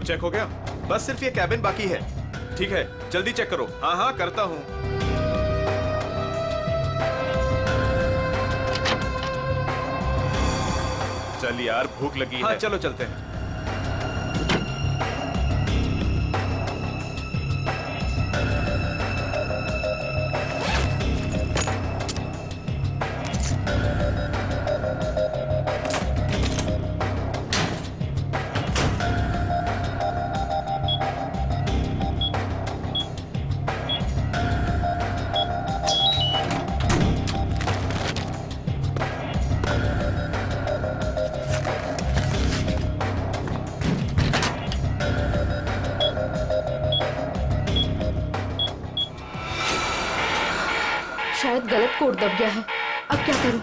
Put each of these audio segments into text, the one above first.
सब चेक हो गया? बस सिर्फ ये कैबिन बाकी है। ठीक है, जल्दी चेक करो। हाँ हाँ करता हूँ। चल यार, भूख लगी है। हाँ चलो चलते हैं। शायद गलत कोड दब गया है। अब क्या करूं?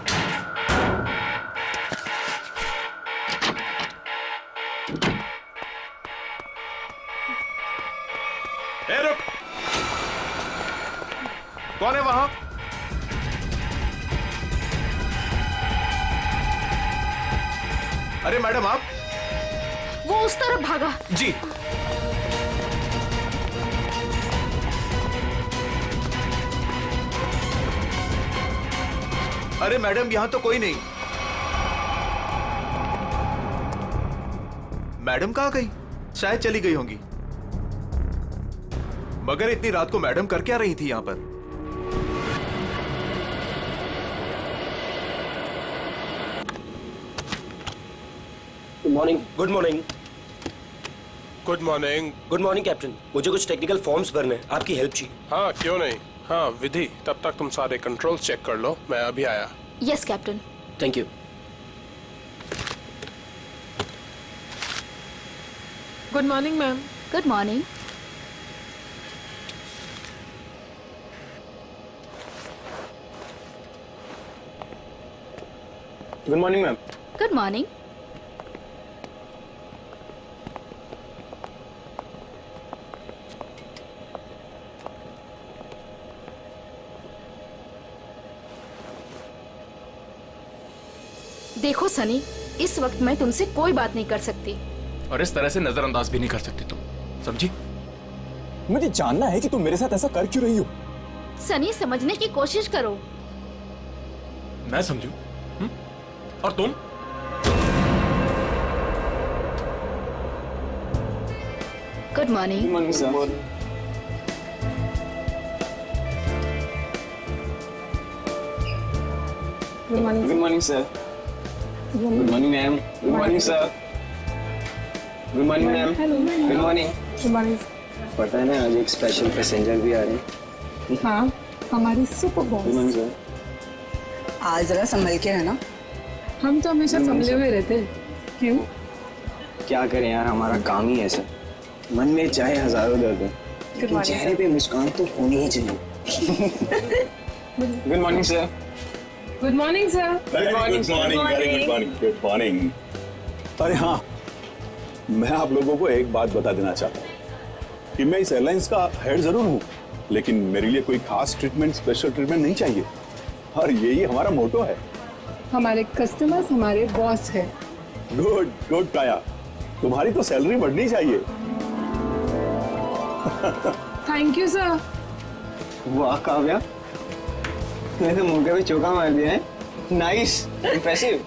ए रुक! कौन है वहां? अरे मैडम आप? वो उस तरफ भागा। जी। अरे मैडम यहां तो कोई नहीं। मैडम कहां गई? शायद चली गई होंगी। मगर इतनी रात को मैडम कर क्या रही थी यहां पर? Good morning. Good morning. Good morning. Good morning captain. मुझे कुछ टेक्निकल फॉर्म्स भरने हैं, आपकी हेल्प चाहिए। हाँ क्यों नहीं। हाँ विधि, तब तक तुम सारे कंट्रोल्स चेक कर लो, मैं अभी आया। Yes captain. Thank you. Good morning ma'am. Good morning. Good morning ma'am. Good morning. देखो सनी, इस वक्त मैं तुमसे कोई बात नहीं कर सकती। और इस तरह से नजरअंदाज भी नहीं कर सकती तुम, समझी? मुझे जानना है कि तुम मेरे साथ ऐसा कर क्यों रही हो। सनी समझने की कोशिश करो। मैं समझू? और तुम? Good morning. Good morning sir. Good morning. Good morning sir. Good morning ma'am. Good morning sir. Good morning ma'am. Good morning. Good morning. पता है ना आज एक स्पेशल पैसेंजर भी आ रहे हैं। हाँ, हमारी super good boss. Morning sir. आज जरा संभल के रहना। हम तो हमेशा संभले हुए रहते। क्यों? क्या करें यार, हमारा काम ही ऐसा। मन में चाहे हजारों दर्द हो, लेकिन चेहरे पे मुस्कान तो होनी ही चाहिए। Good morning sir. Good morning sir. Good morning. Good morning. अरे हाँ, मैं आप लोगों को एक बात बता देना चाहता हूँ कि मैं इस एयरलाइंस का हेड जरूर हूँ, लेकिन मेरे लिए कोई खास ट्रीटमेंट, स्पेशल ट्रीटमेंट नहीं चाहिए। और यही हमारा मोटो है। हमारे कस्टमर्स हमारे बॉस है। गुड गुड काया, तुम्हारी तो सैलरी बढ़नी चाहिए। Thank you sir. वाह काव्या, तूने तो मुंह पे भी चौका मार दिया है। Nice, impressive.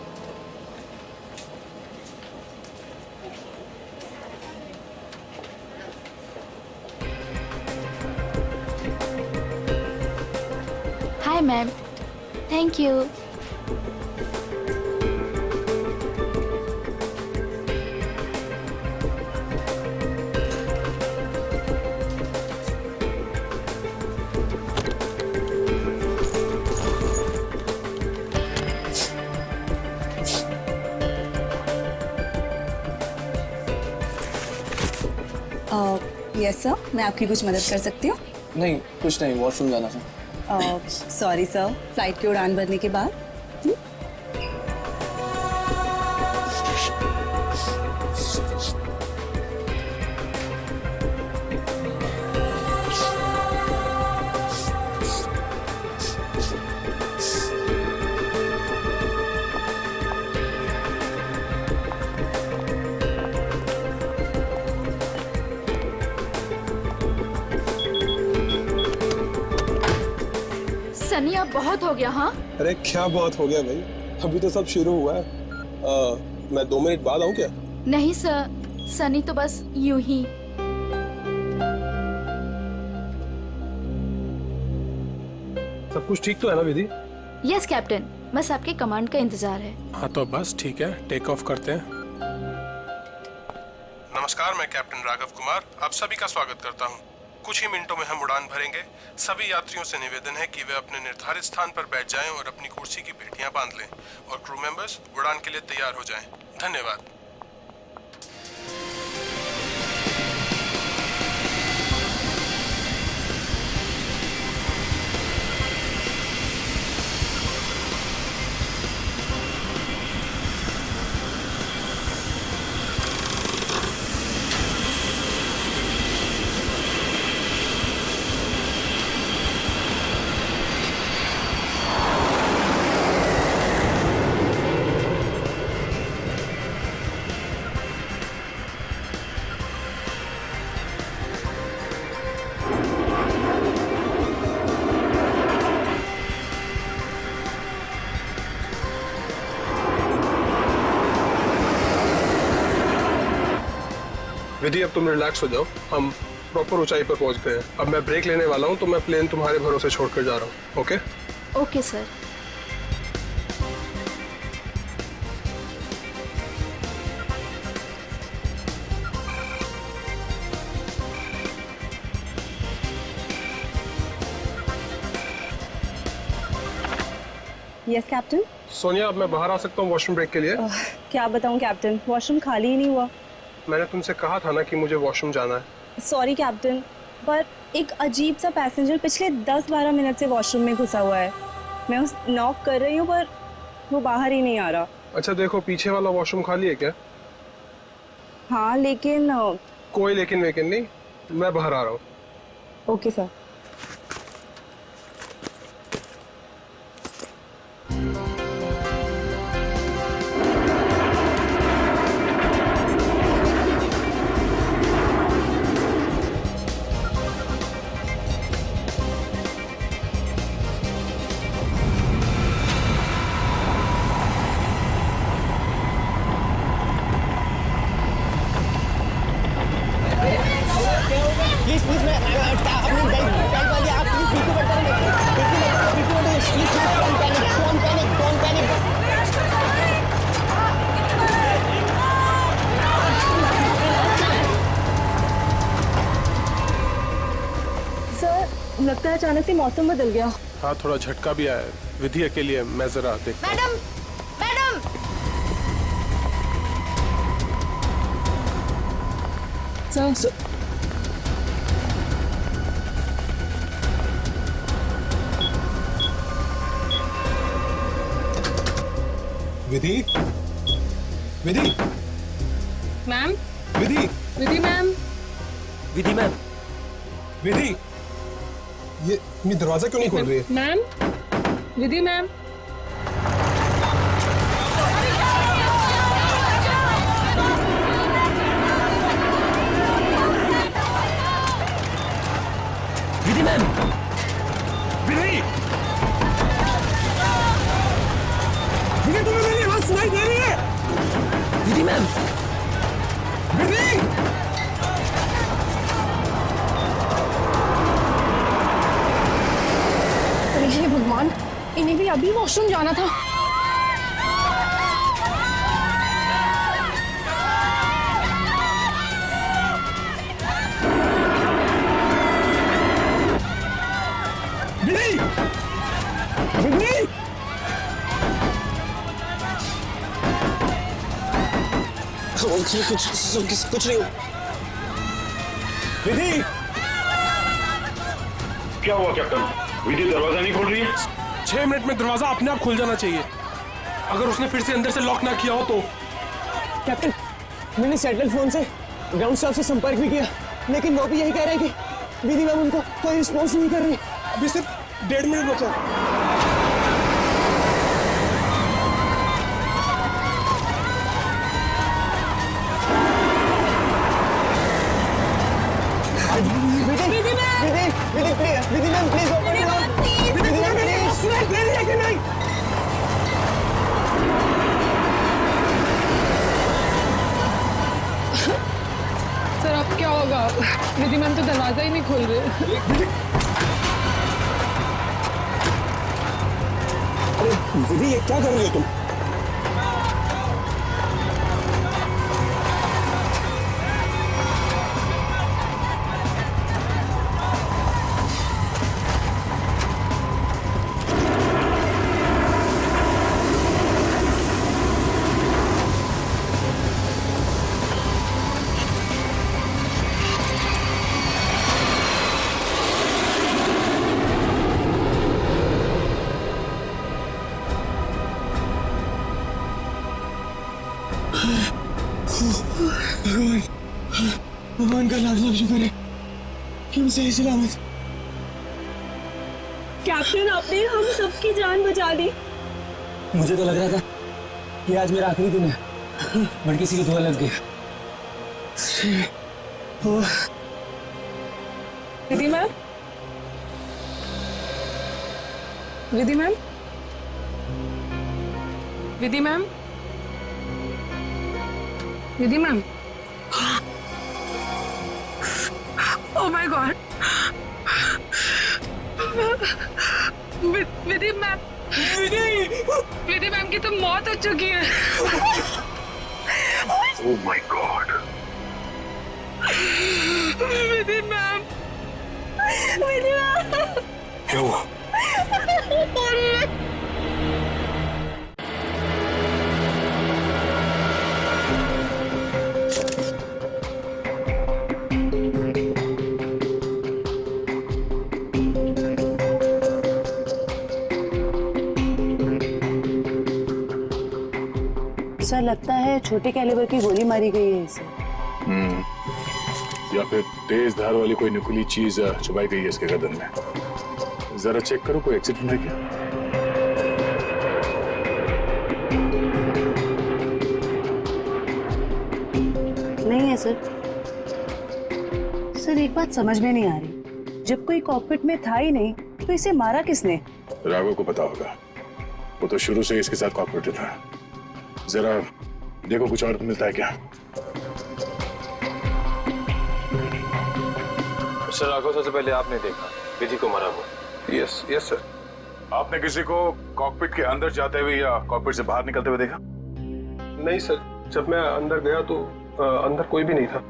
Hi ma'am. Thank you. Yes sir, मैं आपकी कुछ मदद कर सकती हूँ? नहीं कुछ नहीं, वॉशरूम जाना था। सॉरी सर, फ्लाइट की उड़ान भरने के बाद। सनी अब बहुत हो गया। हाँ अरे क्या बहुत हो गया भाई, अभी तो सब शुरू हुआ है। मैं 2 मिनट बाद आऊँ क्या? नहीं सर, सनी तो बस यूं ही। सब कुछ ठीक तो है ना विधि? यस कैप्टन, बस आपके कमांड का इंतजार है। हाँ तो बस ठीक है, टेक ऑफ करते हैं। नमस्कार, मैं कैप्टन राघव कुमार आप सभी का स्वागत करता हूँ। कुछ ही मिनटों में हम उड़ान भरेंगे। सभी यात्रियों से निवेदन है कि वे अपने निर्धारित स्थान पर बैठ जाएं और अपनी कुर्सी की पेटियां बांध लें और क्रू मेंबर्स उड़ान के लिए तैयार हो जाएं। धन्यवाद। विधि अब तुम रिलैक्स हो जाओ, हम प्रॉपर ऊंचाई पर पहुंच गए हैं। अब मैं ब्रेक लेने वाला हूं तो मैं प्लेन तुम्हारे भरोसे छोड़कर जा रहा हूं। Okay okay sir. Yes captain. Sonia, अब मैं बाहर आ सकता हूं वॉशरूम ब्रेक के लिए? क्या बताऊं कैप्टन, वॉशरूम खाली ही नहीं हुआ। मैंने तुमसे कहा था ना कि मुझे वॉशरूम जाना है। सॉरी कैप्टन, पर एक अजीब सा पैसेंजर पिछले 10-12 मिनट से वॉशरूम में घुसा हुआ है। मैं उस नॉक कर रही हूँ पर वो बाहर ही नहीं आ रहा। अच्छा देखो, पीछे वाला वॉशरूम खाली है क्या? हाँ लेकिन कोई लेकिन वेकिन नहीं, मैं बाहर आ रहा हूँ। Okay sir. लगता है अचानक से मौसम बदल गया। हाँ थोड़ा झटका भी आया है। विधि अकेली है, मैं जरा देखता हूं। मैडम मैडम सर विधि, विधि, मैम, विधि, विधि मैम, विधि मैम, विधि, ये दरवाजा क्यों नहीं खोल रही है? Ma'am, Vidhi ma'am. Vidhi ma'am, विधि, विधि, तुम्हें मेरी आवाज सुनाई दे रही है? विधि मैम, विधि, हे भगवान, इन्हें भी अभी वॉशरूम जाना था। विधि, विधि, कुछ नहीं। विधि, क्या हुआ कैप्टन? विधि दरवाजा नहीं खोल रही है? 6 मिनट में दरवाजा अपने आप खुल जाना चाहिए। अगर उसने फिर से अंदर से लॉक ना किया हो तो। कैप्टन, मैंने सैटेलाइट फोन से ग्राउंड स्टाफ से संपर्क भी किया, लेकिन वो भी यही कह रहे हैं कि विधि मैम उनको कोई रिस्पॉन्स नहीं कर रही। अभी सिर्फ 1.5 मिनट बचा। Vidhi ma'am, please open it. Vidhi ma'am, please. Sir अब क्या होगा? विधि मैम तो दरवाजा ही नहीं खोल रहे। विधि ये क्या कर रही हो तुम? भगवान का लाख लाख शुक्र है कि हम सही सलामत। कैप्टन आपने हम सबकी जान बचा दी। मुझे तो लग रहा था कि आज मेरा आखिरी दिन है, बट किसी की दुआ लग गई। Vidhi ma'am, Vidhi ma'am, Vidhi ma'am, Vidhi ma'am. Oh my God, Vidhi ma'am, Vidhi ma'am की तो मौत हो चुकी है। Oh my God, Vidhi ma'am, Vidhi ma'am, क्या हुआ? सर लगता है छोटे कैलिबर की गोली मारी गई है इसे। या फिर तेज धार वाली कोई नुकीली चीज छुपाई गई है इसके गर्दन में। जरा चेक करो कोई एक्सीडेंट है क्या। नहीं है सर। सर एक बात समझ में नहीं आ रही, जब कोई कॉकपिट में था ही नहीं तो इसे मारा किसने? राघव को पता होगा, वो तो शुरू से इसके साथ कॉपरेटिव था। जरा देखो कुछ और मिलता है क्या। मिस्टर राघव, सबसे पहले आपने देखा विधि को मारा हुआ? Yes yes sir. आपने किसी को कॉकपिट के अंदर जाते हुए या कॉकपिट से बाहर निकलते हुए देखा? नहीं सर, जब मैं अंदर गया तो अंदर कोई भी नहीं था।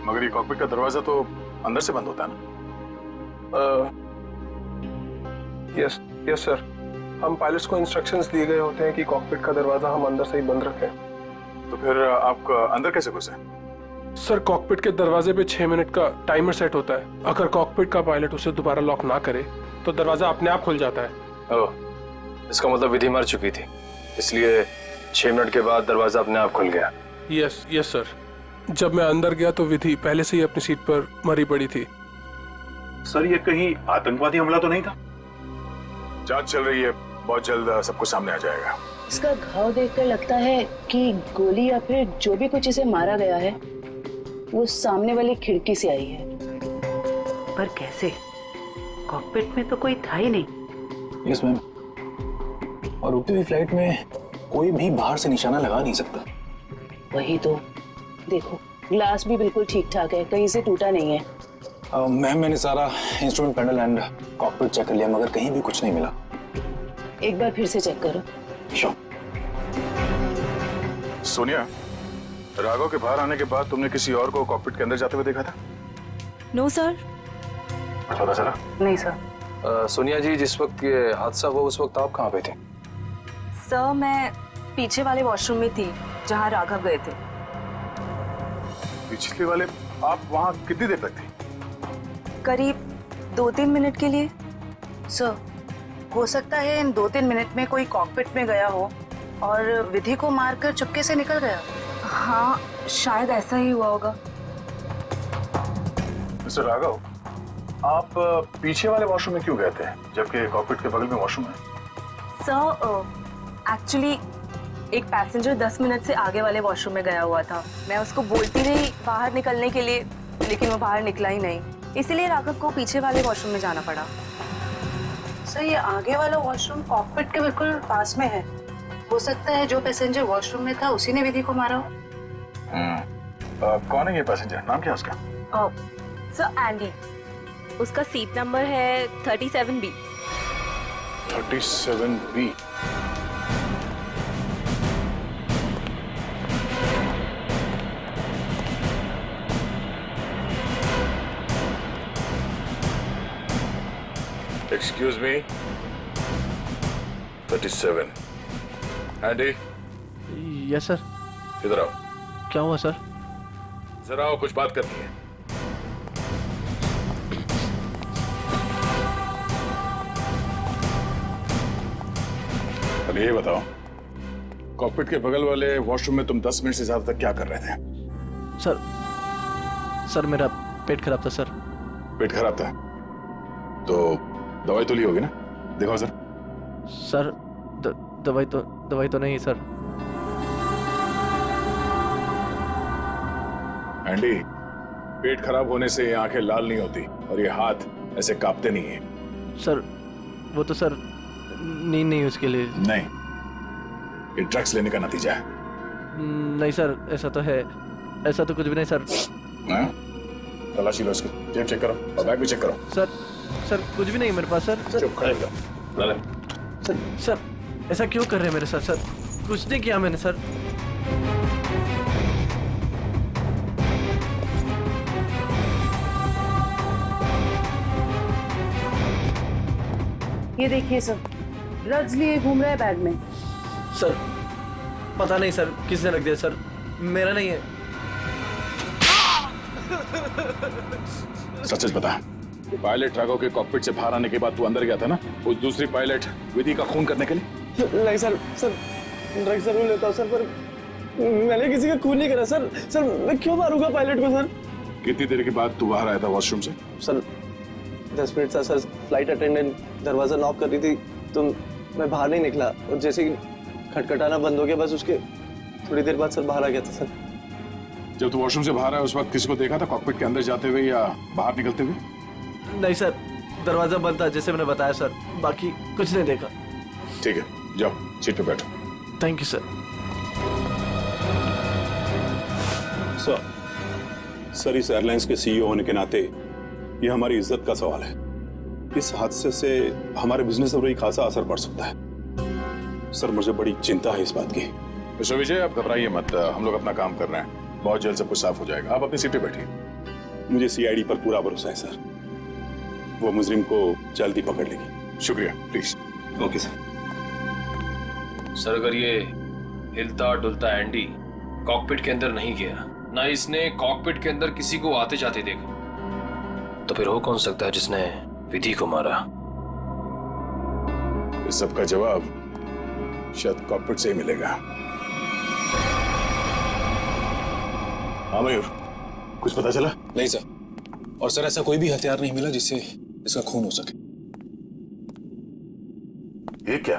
मगर ये कॉकपिट का दरवाजा तो अंदर से बंद होता है ना? यस यस सर, हम पायलट्स को इंस्ट्रक्शंस दिए गए होते हैं कि कॉकपिट का दरवाजा हम अंदर से ही बंद रखें। तो फिर आप अंदर कैसे घुसे? सर कॉकपिट के दरवाजे पे 6 मिनट का टाइमर सेट होता है। अगर कॉकपिट का पायलट उसे दोबारा लॉक ना करे तो दरवाजा अपने आप खुल जाता है। ओह, इसका मतलब विधि मर चुकी थी, इसलिए 6 मिनट के बाद दरवाजा अपने आप खुल गया। यस यस सर, जब मैं अंदर गया तो विधि पहले से ही अपनी सीट पर मरी पड़ी थी। सर ये कहीं आतंकवादी हमला तो नहीं था? जांच चल रही है, बहुत जल्द सब कुछ सामने आ जाएगा। इसका घाव देखकर लगता है कि गोली या फिर जो भी कुछ इसे मारा गया है वो सामने वाली खिड़की से आई है। पर कैसे? कॉकपिट में तो कोई था ही नहीं। यस मैम, और उड़ती हुई फ्लाइट में कोई भी बाहर से निशाना लगा नहीं सकता। वही तो, देखो ग्लास भी बिल्कुल ठीक ठाक है, कहीं से टूटा नहीं है। मैम मैंने सारा instrument panel and cockpit check कर लिया, मगर कहीं भी कुछ नहीं मिला। एक बार फिर से चेक करो। श्योर। सोनिया, राघव के बाहर आने के बाद तुमने किसी और को कॉकपिट के अंदर जाते हुए देखा था? No sir. पता चला? नहीं सर। सोनिया जी, जिस वक्त ये हादसा हुआ उस वक्त आप कहाँ पे थे? सर मैं पीछे वाले वॉशरूम में थी जहाँ राघव गए थे। पिछले वाले? आप वहाँ कितनी देर तक थी? करीब 2-3 मिनट के लिए। सर हो सकता है इन 2-3 मिनट में कोई कॉकपिट में गया हो और विधि को मारकर चुपके से निकल गया। हाँ शायद ऐसा ही हुआ होगा। मिस्टर राघव, आप पीछे वाले वॉशरूम में क्यों गए थे जबकि कॉकपिट के बगल में वॉशरूम है? सर एक्चुअली एक पैसेंजर 10 मिनट से आगे वाले वॉशरूम में गया हुआ था। मैं उसको बोलती रही बाहर निकलने के लिए, लेकिन वो बाहर निकला ही नहीं, इसीलिए राघव को पीछे वाले वॉशरूम में जाना पड़ा। सर ये आगे वाला वॉशरूम कॉकपिट के बिल्कुल पास में है। हो सकता है जो पैसेंजर वॉशरूम में था उसी ने विधि को मारा हो। कौन है ये पैसेंजर? नाम क्या है उसका? सर एंडी, उसका सीट नंबर है 37B। 37B। Excuse me. 37. Andy. Yes sir. इधर आओ। क्या हुआ सर? जरा आओ, कुछ बात करनी है। अब ये बताओ, कॉकपिट के बगल वाले वॉशरूम में तुम 10 मिनट से ज्यादा तक क्या कर रहे थे? सर मेरा पेट खराब था सर। पेट खराब था तो दवाई तो ली होगी ना? दिखाओ सर। सर दवाई तो नहीं सर। एंडी, पेट खराब होने से ये आंखें लाल नहीं होती और ये हाथ ऐसे कांपते नहीं है। सर वो तो सर नींद नहीं उसके लिए। नहीं, ये ड्रग्स लेने का नतीजा है। नहीं सर, ऐसा तो है। ऐसा तो कुछ भी नहीं सर। हाँ? तलाशी लो इसको, जेब चेक करो और बैग भी चेक करो। सर कुछ भी नहीं मेरे पास सर। चुप खड़े रहो। सर ऐसा क्यों कर रहे हैं मेरे साथ सर? कुछ नहीं किया मैंने सर। ये देखिए सर, ड्रग्स लिए घूम रहा है बैग में। सर पता नहीं सर किसने रख दिया सर, मेरा नहीं है। सच सच बता, पायलट राघव के कॉकपिट से बाहर आने के बाद तू अंदर गया था ना, उस दूसरी पायलट विधि का खून करने के लिए? नहीं सर, ड्रग्स जरूर लेता हूँ सर, पर मैंने किसी का खून नहीं करा सर। सर मैं क्यों मारूंगा पायलट को सर? कितनी देर के बाद तू बाहर आया था वॉशरूम से? सर 10 मिनट था सर। फ्लाइट अटेंडेंट दरवाजा नॉक कर रही थी तो मैं बाहर नहीं निकला, और जैसे ही खटखटाना बंद हो गया बस उसके थोड़ी देर बाद सर बाहर आ गया था सर। जब तू वॉशरूम से बाहर आया उस वक्त किसी को देखा था कॉकपिट के अंदर जाते हुए या बाहर निकलते हुए? नहीं सर, दरवाजा बंद था जैसे मैंने बताया सर, बाकी कुछ नहीं देखा। ठीक है, जाओ सीट पे बैठो। Thank you sir. सर इस एयरलाइंस के सीईओ होने के नाते ये हमारी इज्जत का सवाल है। इस हादसे से हमारे बिजनेस पर भी खासा असर पड़ सकता है। सर मुझे बड़ी चिंता है इस बात की। मिस्टर विजय, आप घबराइए मत, हम लोग अपना काम कर रहे हैं, बहुत जल्द सब कुछ साफ हो जाएगा। आप अपनी सीट पे बैठिए। मुझे सीआईडी पर पूरा भरोसा है सर, वो मुजरिम को जल्दी पकड़ लेगी। शुक्रिया, प्लीज। Okay sir. सर अगर ये हिलता डुलता एंडी कॉकपिट के अंदर नहीं गया, ना इसने कॉकपिट के अंदर किसी को आते जाते देखा, तो फिर हो कौन सकता है जिसने विधि को मारा? इस सब का जवाब शायद कॉकपिट से ही मिलेगा। हाँ मयूर, कुछ पता चला? नहीं सर, और सर ऐसा कोई भी हथियार नहीं मिला जिससे इसका खून हो सके। ये क्या?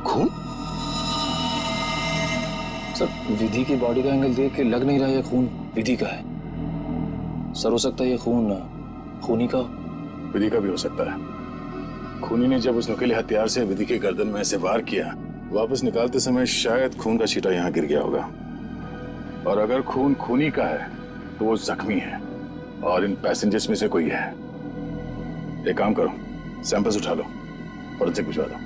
खून? सर विधि की बॉडी का एंगल देख के लग नहीं रहा ये खून विधि का है। सर हो सकता है ये खून खूनी का। विधि का भी हो सकता है। खूनी ने जब उस नुकीले हथियार से विधि की गर्दन में ऐसे वार किया, वापस निकालते समय शायद खून का छींटा यहाँ गिर गया होगा। और अगर खून खूनी का है तो वो जख्मी है और इन पैसेंजर्स में से कोई है। एक काम करो, सैंपल्स उठा लो, फॉरेंसिक भिजवा दो।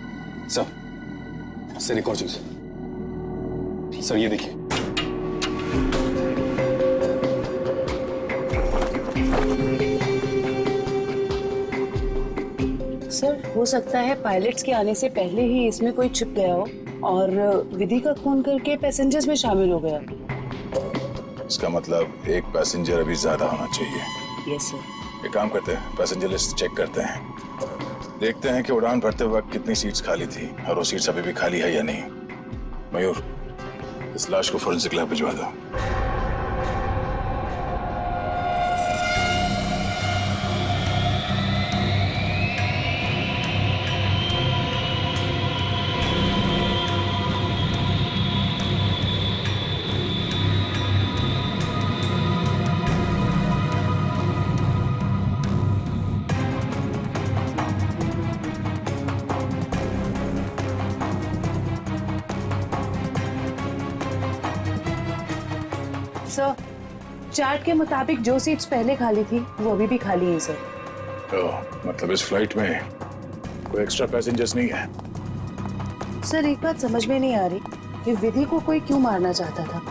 सर एक और चीज सर, ये देखिए। सर हो सकता है पायलट्स के आने से पहले ही इसमें कोई छिप गया हो और विधि का खून करके पैसेंजर्स में शामिल हो गया। इसका मतलब एक पैसेंजर अभी ज्यादा होना चाहिए। Yes sir. एक काम करते हैं, पैसेंजर लिस्ट चेक करते हैं, देखते हैं कि उड़ान भरते वक्त कितनी सीट्स खाली थी और वो सीट्स अभी भी खाली है या नहीं। मयूर, इस लाश को फोरेंसिक लैब भिजवा दो। सर, चार्ट के मुताबिक जो सीट्स पहले खाली थी वो अभी भी खाली है सर। मतलब इस फ्लाइट में कोई एक्स्ट्रा पैसेंजर्स नहीं है? सर एक बात समझ में नहीं आ रही कि विधि को कोई क्यों मारना चाहता था,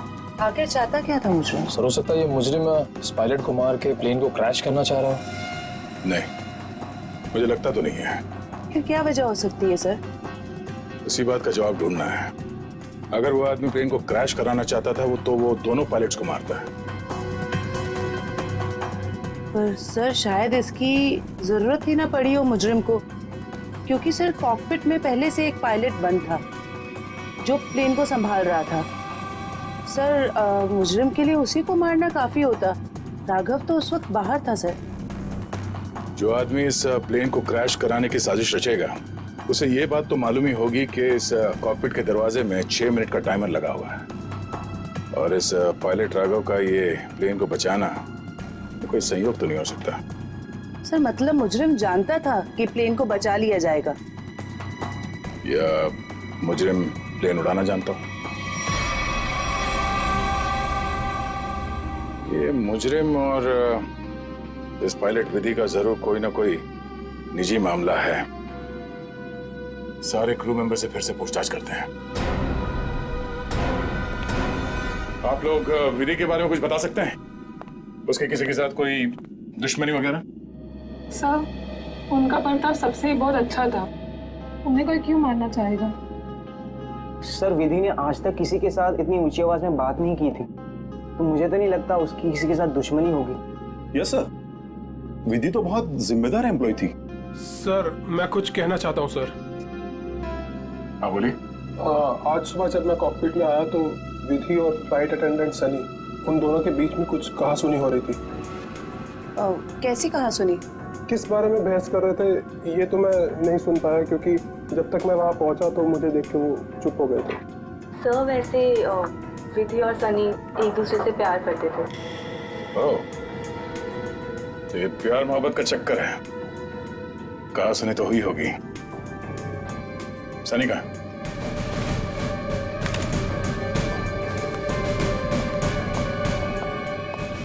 आखिर चाहता क्या था मुझे? सर हो सकता है ये मुजरिम इस पायलट को मार के प्लेन को क्रैश करना चाह रहा है। नहीं, मुझे लगता तो नहीं है। फिर क्या वजह हो सकती है सर? उसी बात का जवाब ढूंढना है। अगर वो आदमी प्लेन को क्रैश कराना चाहता था वो दोनों पायलट्स को मारता है। पर सर शायद इसकी जरूरत ही ना पड़ी हो मुजरिम को, क्योंकि सर कॉकपिट में पहले से एक पायलट बंद था जो प्लेन को संभाल रहा था। सर मुजरिम के लिए उसी को मारना काफी होता। राघव तो उस वक्त बाहर था सर। जो आदमी इस प्लेन को क्रैश कराने की साजिश रचेगा उसे ये बात तो मालूम ही होगी कि इस कॉकपिट के दरवाजे में 6 मिनट का टाइमर लगा हुआ है, और इस पायलट राघव का ये प्लेन को बचाना कोई संयोग तो नहीं हो सकता। सर मतलब मुजरिम जानता था कि प्लेन को बचा लिया जाएगा, या मुजरिम प्लेन उड़ाना जानता हो? ये मुजरिम और इस पायलट विधि का जरूर कोई ना कोई निजी मामला है। सारे क्रू मेंबर से फिर से पूछताछ करते हैं। आप लोग विधि के बारे में कुछ बता सकते हैं? उसके किसी के साथ कोई दुश्मनी वगैरह? सर उनका बर्ताव सबसे ही बहुत अच्छा था, उन्हें कोई क्यों मारना चाहेगा? सर विधि ने आज तक किसी के साथ इतनी ऊंची आवाज में बात नहीं की थी, तो मुझे तो नहीं लगता उसकी किसी के साथ दुश्मनी होगी। यस सर, विधि तो बहुत जिम्मेदार एम्प्लॉय थी। सर मैं कुछ कहना चाहता हूँ सर। हाँ बोलिए। आज सुबह जब मैं कॉकपिट में आया तो विधि और फ्लाइट अटेंडेंट सनी, उन दोनों के बीच में कुछ कहासुनी हो रही थी। कैसी कहासुनी? किस बारे में बहस कर रहे थे ये तो मैं नहीं सुन पाया, क्योंकि जब तक मैं वहाँ पहुँचा तो मुझे देख के वो चुप हो गए थे। सर वैसे विधि और सनी एक दूसरे से प्यार करते थे। ओह, तो ये प्यार मोहब्बत का चक्कर है। कहासुनी तो हुई होगी। सनी का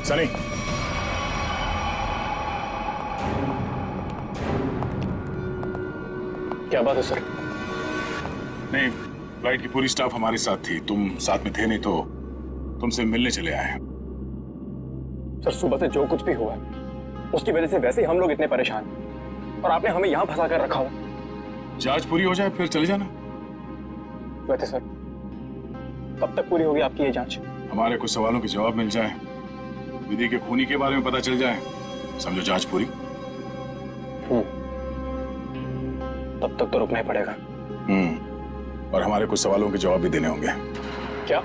सनी, क्या बात है सर? नहीं, फ्लाइट की पूरी स्टाफ हमारे साथ थी, तुम साथ में थे नहीं तो तुमसे मिलने चले आए। सर सुबह से जो कुछ भी हुआ उसकी वजह से वैसे ही हम लोग इतने परेशान, और आपने हमें यहाँ फंसा कर रखा हुआ। जांच पूरी हो जाए फिर चले जाना। वैसे सर कब तक पूरी होगी आपकी ये जांच? हमारे कुछ सवालों के जवाब मिल जाए, विधि के खूनी के बारे में पता चल जाए, समझो जांच पूरी। तब तक तो रुकना ही पड़ेगा। और हमारे कुछ सवालों के जवाब भी देने होंगे। क्या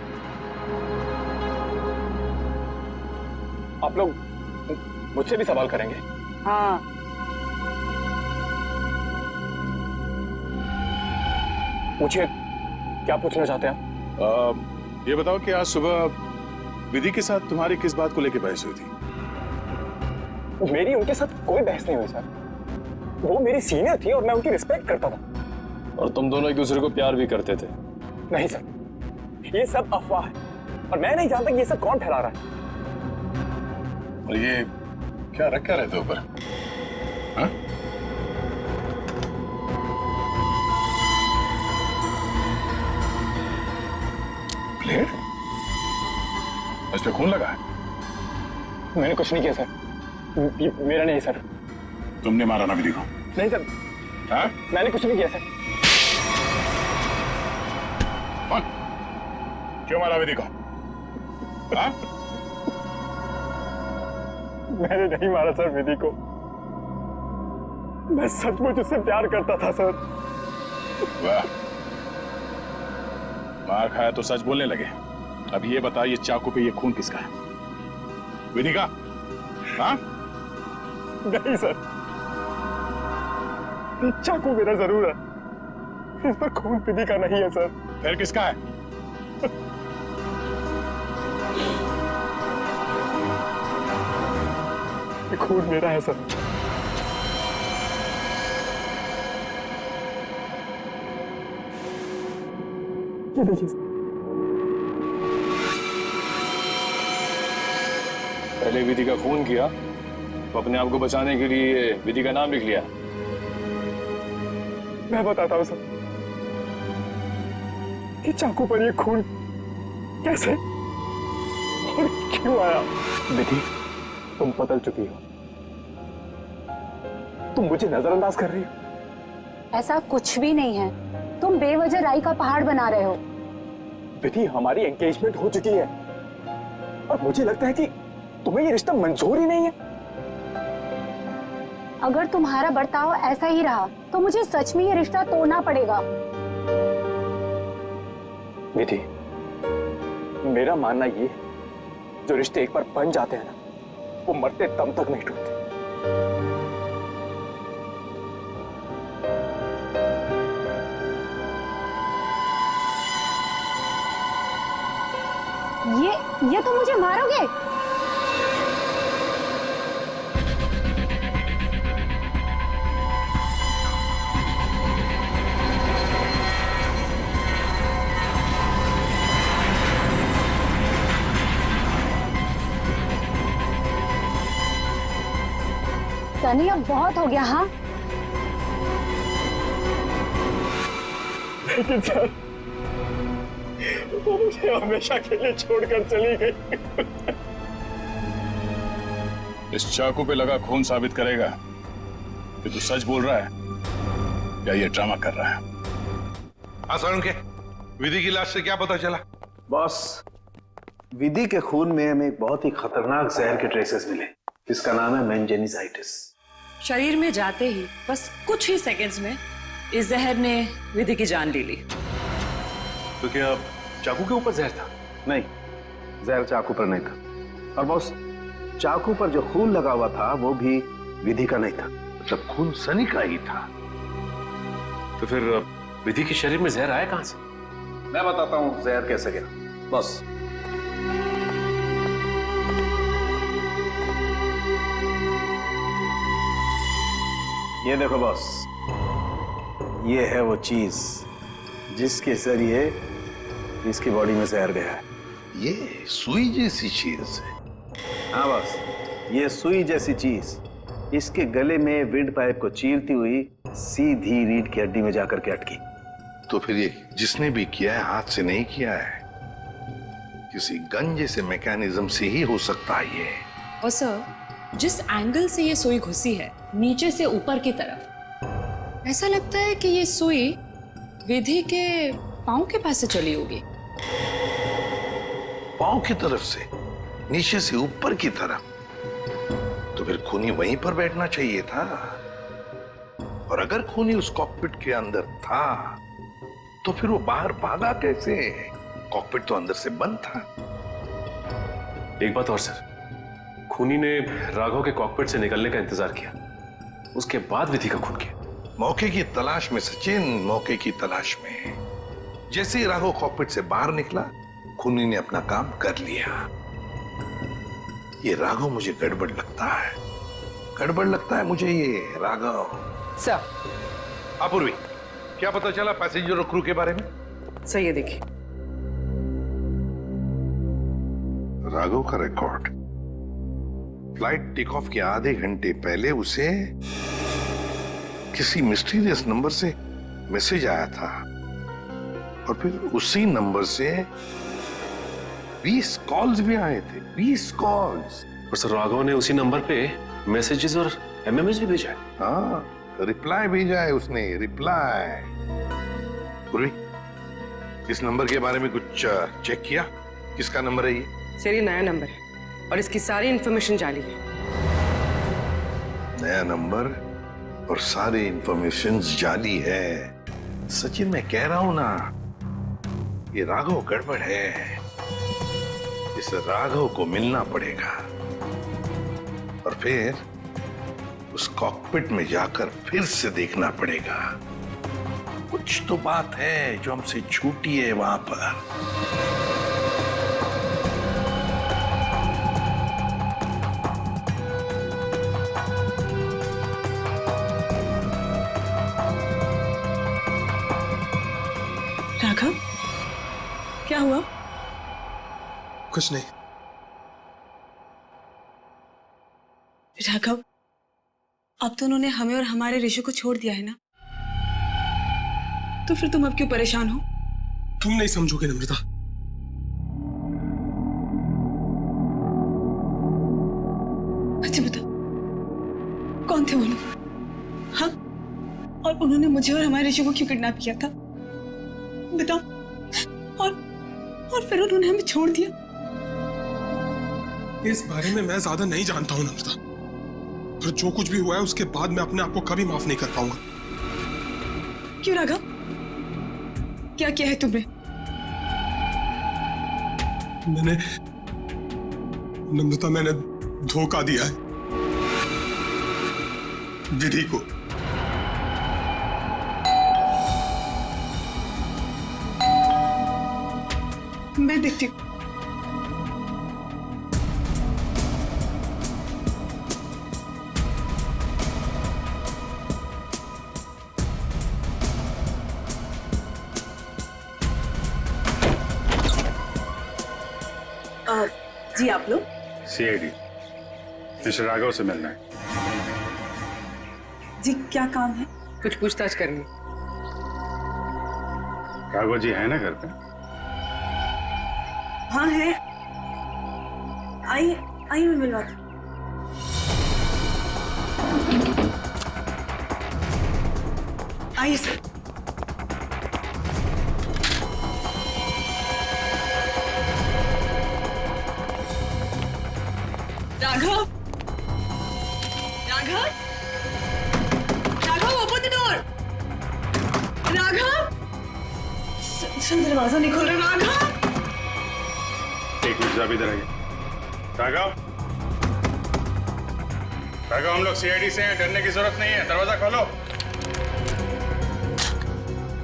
आप लोग मुझसे भी सवाल करेंगे? हाँ। पूछिए, क्या पूछना चाहते हैं आप? ये बताओ कि आज सुबह विधि के साथ तुम्हारी किस बात को लेकर बहस हुई थी? मेरी उनके साथ कोई बहस नहीं हुई सर। वो मेरी सीनियर थी और मैं उनकी रिस्पेक्ट करता था। और तुम दोनों एक दूसरे को प्यार भी करते थे? नहीं सर, ये सब अफवाह है और मैं नहीं जानता कि ये सब कौन फैला रहा है। और ये क्या रख क्या रहते ऊपर? हाँ? प्लेट? इस पे खून लगा है? मैंने कुछ नहीं किया सर। ये मेरा नहीं सर। तुमने मारा ना विधि को? नहीं सर। हाँ? मैंने कुछ नहीं किया सर। कौन? क्यों मारा विधि को? हाँ? मैंने नहीं मारा सर विधि को। मैं सचमुच उससे प्यार करता था सर। वाह, मार खाया तो सच बोलने लगे। अब ये बता, ये चाकू पे ये खून किसका है? विधि का? हाँ? नहीं सर, ये चाकू मेरा जरूर है, इस पर खून विधि का नहीं है सर। फिर किसका है? ये खून मेरा है सर। ये देखिए सर। पहले विधि का खून किया तो अपने आप को बचाने के लिए विधि का नाम लिख लिया। मैं बताता हूँ सर कि चाकू पर ये खून कैसे और क्यों आया। विधि, तुम बदल चुकी हो, तुम मुझे नजरअंदाज कर रही हो। ऐसा कुछ भी नहीं है, तुम बेवजह राई का पहाड़ बना रहे हो। विधि, हमारी एंगेजमेंट हो चुकी है और मुझे लगता है कि तुम्हें ये रिश्ता मंजूर ही नहीं है। अगर तुम्हारा बर्ताव ऐसा ही रहा तो मुझे सच में ये रिश्ता तोड़ना पड़ेगा। विधि, मेरा मानना ये है, जो रिश्ते एक बार बन जाते हैं ना, वो मरते दम तक नहीं टूटते। ये तो मुझे मारोगे? सनी, अब बहुत हो गया। हाँ, लेकिन सर, वो मुझे हमेशा के लिए छोड़कर चली गई। इस चाकू पे लगा खून साबित करेगा कि तू सच बोल रहा है या ये ड्रामा कर रहा है। आसान के विधि की लाश से क्या पता चला? बॉस, विधि के खून में हमें एक बहुत ही खतरनाक जहर के ट्रेसेस मिले, जिसका नाम है मेंजेनिसाइटिस। शरीर में जाते ही बस कुछ ही सेकंड्स में इस जहर ने विधि की जान ले ली। तो क्या चाकू के ऊपर जहर था? नहीं, जहर चाकू पर नहीं था। और बॉस, चाकू पर जो खून लगा हुआ था वो भी विधि का नहीं था। जब खून सनी का ही था, तो फिर विधि के शरीर में जहर आया कहां से? मैं बताता हूं जहर कैसे गया। बॉस, ये देखो बॉस, ये है वो चीज जिसके जरिए इसकी बॉडी में जहर गया है। ये सुई जैसी चीज है। हाँ बॉस, ये सुई जैसी चीज इसके गले में विंड पाइप को चीरती हुई सीधी रीढ़ की हड्डी में जाकर के अटकी। तो फिर ये जिसने भी किया है हाथ से नहीं किया है, किसी गन जैसे मैकेनिज्म से ही हो सकता है ये। और सर, जिस एंगल से ये सुई घुसी है, नीचे से ऊपर की तरफ, ऐसा लगता है कि ये सुई विधि के पांव के पास से चली होगी। पांव की तरफ से नीचे से ऊपर की तरफ? तो फिर खूनी वहीं पर बैठना चाहिए था। और अगर खूनी उस कॉकपिट के अंदर था, तो फिर वो बाहर भागा कैसे? कॉकपिट तो अंदर से बंद था। एक बात और सर, खूनी ने राघव के कॉकपिट से निकलने का इंतजार किया, उसके बाद विधि का खून किया। मौके की तलाश में सचिन, मौके की तलाश में। जैसे ही राघव कॉकपिट से बाहर निकला, खूनी ने अपना काम कर लिया। ये राघव मुझे गड़बड़ लगता है, गड़बड़ लगता है मुझे ये राघव। सर, अपूर्वी, क्या पता चला पैसेंजर और क्रू के बारे में? सर ये देखिए, राघव का रिकॉर्ड। फ्लाइट टेक ऑफ के आधे घंटे पहले उसे किसी मिस्टीरियस नंबर से मैसेज आया था, और फिर उसी नंबर से 20 कॉल्स भी आए थे। 20 कॉल्स। और सर, राघव ने उसी नंबर पे मैसेजेस और एमएमएस भी भेजा है। हाँ, रिप्लाई भेजा है उसने, रिप्लाई। पूर्वी, इस नंबर के बारे में कुछ चेक किया? किसका नंबर है ये? सर, ये नया नंबर है और इसकी सारी इंफॉर्मेशन जाली है। नया नंबर और सारी इंफॉर्मेशन जाली है। सचिन, मैं कह रहा हूं ना, ये राघव गड़बड़ है। इस राघव को मिलना पड़ेगा और फिर उस कॉकपिट में जाकर फिर से देखना पड़ेगा। कुछ तो बात है जो हमसे छूटी है वहां पर। राघव, क्या हुआ? कुछ नहीं। राघव, अब तो उन्होंने हमें और हमारे ऋषि को छोड़ दिया है ना, तो फिर तुम अब क्यों परेशान हो? तुम नहीं समझोगे नम्रता। अच्छा बता, कौन थे वो लोग? हाँ, और उन्होंने मुझे और हमारे ऋषि को क्यों किडनैप किया था? बताओ। और फिर उन्होंने हमें छोड़ दिया। इस बारे में मैं ज्यादा नहीं जानता हूं नम्रता, और जो कुछ भी हुआ है उसके बाद मैं अपने आप को कभी माफ नहीं कर पाऊंगा। क्यों राघव, क्या किया है तुमने? नम्रता, मैंने धोखा दिया है विधि को। मैं देखती हूँ। जी आप लोग? सीआईडी मिस्टर राघव से मिलना है। जी क्या काम है? कुछ पूछताछ करनी। राघव जी है ना घर पे? हाँ है। आइए मैं मिलवाती। आइए sir. Raghav, open the door. Raghav, दरवाजा नहीं खोल रहा। राघव, एक मिनट, आप इधर आइए। राघव, हम लोग सीआईडी से हैं, डरने की जरूरत नहीं है, दरवाजा खोलो।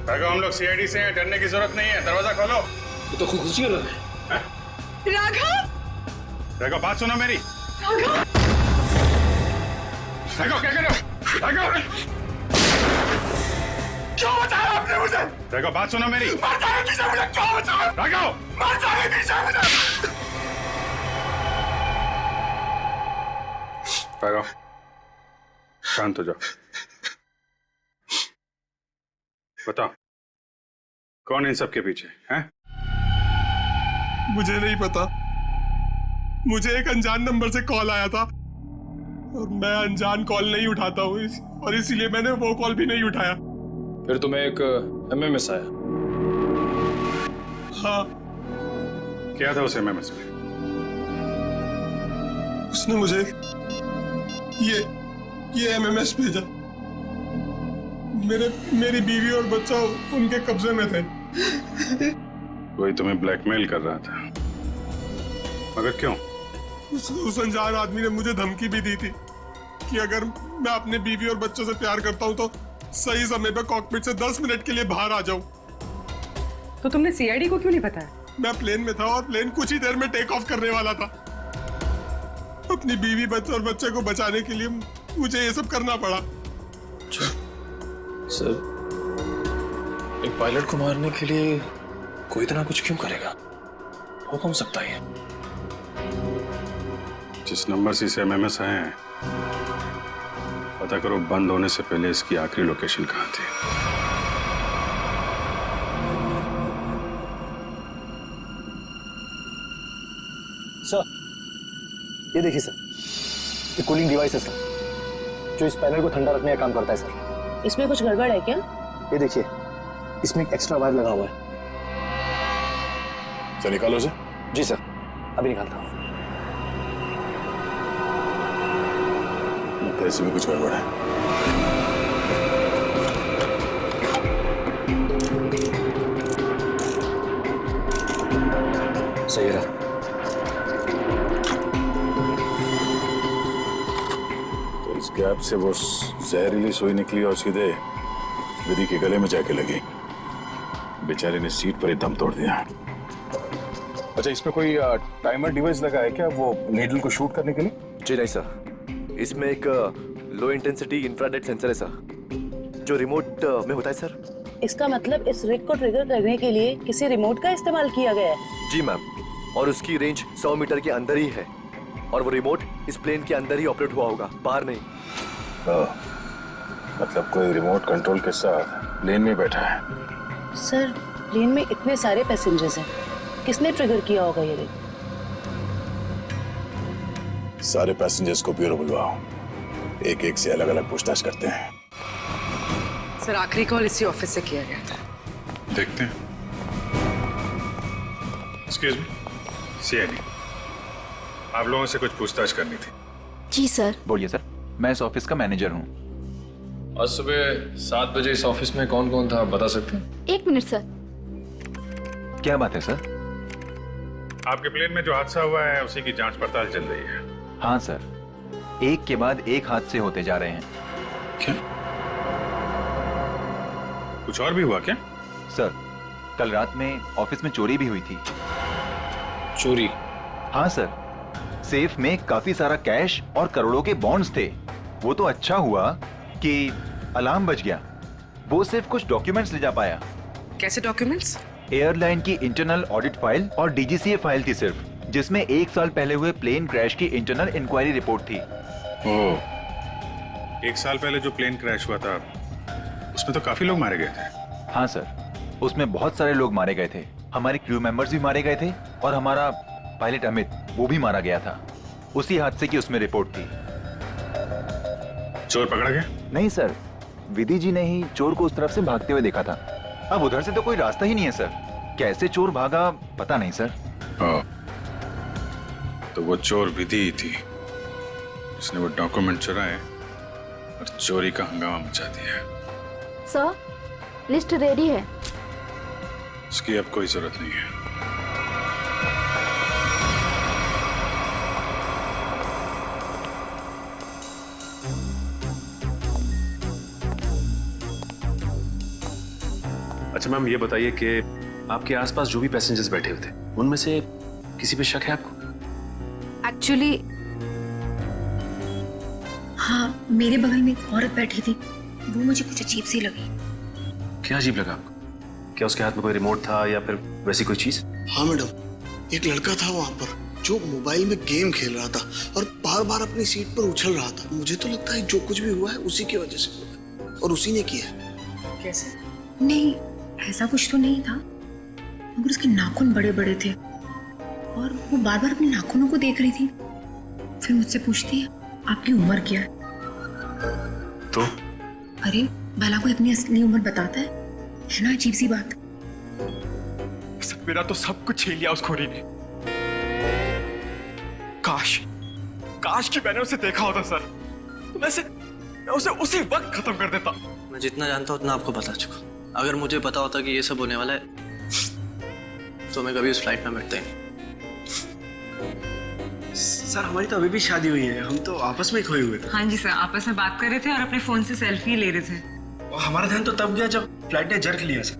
राघव, हम लोग सीआईडी से हैं, डरने की जरूरत नहीं है, दरवाजा खोलो। तो खुशी हो रहा है। राघव, बात सुनो मेरी। राघव, क्या कर रहे हो? राघव, क्यों बचाया आपने मुझे? राघव, बात सुनो मेरी। मर जाने दीजिए मुझे, क्यों बचाया? राघव, मर जाने दीजिए मुझे। राघव, शांत हो जाओ। बताओ, कौन इन सब के पीछे है? मुझे नहीं पता। मुझे एक अनजान नंबर से कॉल आया था और मैं अनजान कॉल नहीं उठाता हूँ, और इसीलिए मैंने वो कॉल भी नहीं उठाया। फिर तुम्हें एक एमएमएस आया? हाँ। क्या था उस एमएमएस में? उसने मुझे ये एमएमएस भेजा। मेरी बीवी और बच्चा उनके कब्जे में थे। कोई तुम्हें ब्लैकमेल कर रहा था, मगर क्यों? उस अनजान आदमी ने मुझे धमकी भी दी थी कि अगर मैं अपने बीवी और बच्चों से प्यार करता हूं तो सही समय पर कॉकपिट से 10 मिनट के लिए बाहर आ जाऊं। तो तुमने सीआईडी को क्यों नहीं बताया? मैं प्लेन में था और प्लेन कुछ ही देर में टेक ऑफ करने वाला था। अपनी बीवी, बच्चे और बच्चे को बचाने के लिए मुझे ये सब करना पड़ा। सर, एक पायलट को मारने के लिए कोई इतना कुछ क्यों करेगा? हो कौन सकता है? जिस नंबर से इसे एमएमएस आए हैं, पता करो बंद होने से पहले इसकी आखिरी लोकेशन कहाँ थी। सर, ये देखिए सर, ये कूलिंग डिवाइस है सर, जो इस पैनल को ठंडा रखने का काम करता है सर। इसमें कुछ गड़बड़ है क्या? ये देखिए, इसमें एक एक्स्ट्रा वायर लगा हुआ है। सर, निकालो इसे। जी सर, अभी निकालता हूँ। लगता है इसमें कुछ गड़बड़ है। सही रहा। तो इस गैप से वो जहरीली सुई निकली और सीधे विधि के गले में जाके लगी। बेचारे ने सीट पर ही दम तोड़ दिया। अच्छा, इसमें कोई टाइमर डिवाइस लगा है क्या, वो नीडल को शूट करने के लिए? जी नहीं सर, इसमें एक लो इंटेंसिटी इंफ्रारेड सेंसर है सर, जो रिमोट में होता है सर। इसका मतलब इस रिग को ट्रिगर करने के लिए किसी रिमोट का इस्तेमाल किया गया है? जी मैम, और उसकी रेंज 100 मीटर के अंदर ही है। और वो रिमोट इस प्लेन के अंदर ही ऑपरेट हुआ होगा, बाहर नहीं। मतलब कोई रिमोट कंट्रोल के साथ प्लेन में बैठा है। सर प्लेन में इतने सारे पैसेंजर्स हैं, किसने ट्रिगर किया होगा ये? सारे पैसेंजर्स को ब्यूरो बुलवाओ, एक एक से अलग अलग पूछताछ करते हैं। सर आखिरी कॉल इसी ऑफिस से किया गया था। देखते हैं। एक्सक्यूज मी, सीआईडी, आप लोगों से कुछ पूछताछ करनी थी। जी सर। बोलिए सर, मैं इस ऑफिस का मैनेजर हूँ। आज सुबह 7 बजे इस ऑफिस में कौन कौन था, आप बता सकते हैं? 1 मिनट सर। क्या बात है सर? आपके प्लेन में जो हादसा हुआ है उसी की जांच पड़ताल चल रही है। हाँ सर, एक के बाद एक हादसे होते जा रहे हैं। क्या? कुछ और भी हुआ क्या? सर, कल रात में ऑफिस में चोरी भी हुई थी। चोरी? हाँ सर, सेफ में काफी सारा कैश और करोड़ों के बॉन्ड्स थे। वो तो अच्छा हुआ कि अलार्म बज गया। वो सिर्फ कुछ डॉक्यूमेंट्स ले जा पाया। कैसे डॉक्यूमेंट्स? एयरलाइन की इंटरनल ऑडिट फाइल और डीजीसीए फाइल थी सिर्फ, जिसमें 1 साल पहले हुए प्लेन क्रैश की इंटरनल इंक्वायरी रिपोर्ट थी। ओह, 1 साल पहले जो प्लेन क्रैश हुआ था उसमें तो काफी लोग मारे गए थे। हाँ सर, उसमें बहुत सारे लोग मारे गए थे। हमारे क्रू मेंबर्स भी मारे गए थे और हमारा पायलट अमित, वो भी मारा गया था। उसी हादसे की उसमें रिपोर्ट थी। चोर पकड़ा गया? नहीं सर, विधि जी ने ही चोर को उस तरफ से भागते हुए देखा था। अब उधर से तो कोई रास्ता ही नहीं है सर। कैसे चोर भागा पता नहीं सर। तो वो चोर विधि ही थी जिसने वो डॉक्यूमेंट चुराए और चोरी का हंगामा मचा दिया। सर, लिस्ट रेडी है। उसकी अब कोई जरूरत नहीं है। अच्छा मैम, ये बताइए कि आपके आसपास जो भी पैसेंजर्स बैठे हुए थे उनमें से किसी पे शक है आपको? एक्चुअली हाँ, मेरे बगल में एक औरत बैठी थी, वो मुझे कुछ अजीब सी लगी। क्या अजीब लगा आपको? क्या उसके हाथ में कोई रिमोट था या फिर वैसी कोई चीज? हाँ मैडम, एक लड़का था वहाँ पर जो मोबाइल में गेम खेल रहा था और बार बार अपनी सीट पर उछल रहा था। मुझे तो लगता है जो कुछ भी हुआ है उसी की वजह से हुआ है और उसी ने किया है। कैसे? नहीं, ऐसा कुछ तो नहीं था, मगर उसके नाखून बड़े बड़े थे और वो बार बार अपने नाखूनों को देख रही थी। फिर मुझसे पूछती है, आपकी उम्र क्या है? तो? अरे भला कोई अपनी असली उम्र बताता है ना? अजीब सी बात। सर, मेरा तो सब कुछ छीन लिया उस खोरी ने। काश कि मैंने उसे देखा होता सर, तो मैं उसे उसी वक्त खत्म कर देता। मैं जितना जानता हूँ उतना आपको बता चुका। अगर मुझे पता होता कि ये सब होने वाला है तो मैं कभी उस फ्लाइट में बैठता ही नहीं। सर, हमारी तो अभी भी शादी हुई है, हम तो आपस में ही खोए हुए थे। हाँ जी सर, आपस में बात कर रहे थे और अपने फोन से सेल्फी ले रहे थे। और हमारा ध्यान तो तब गया जब फ्लाइट ने जर्क लिया सर।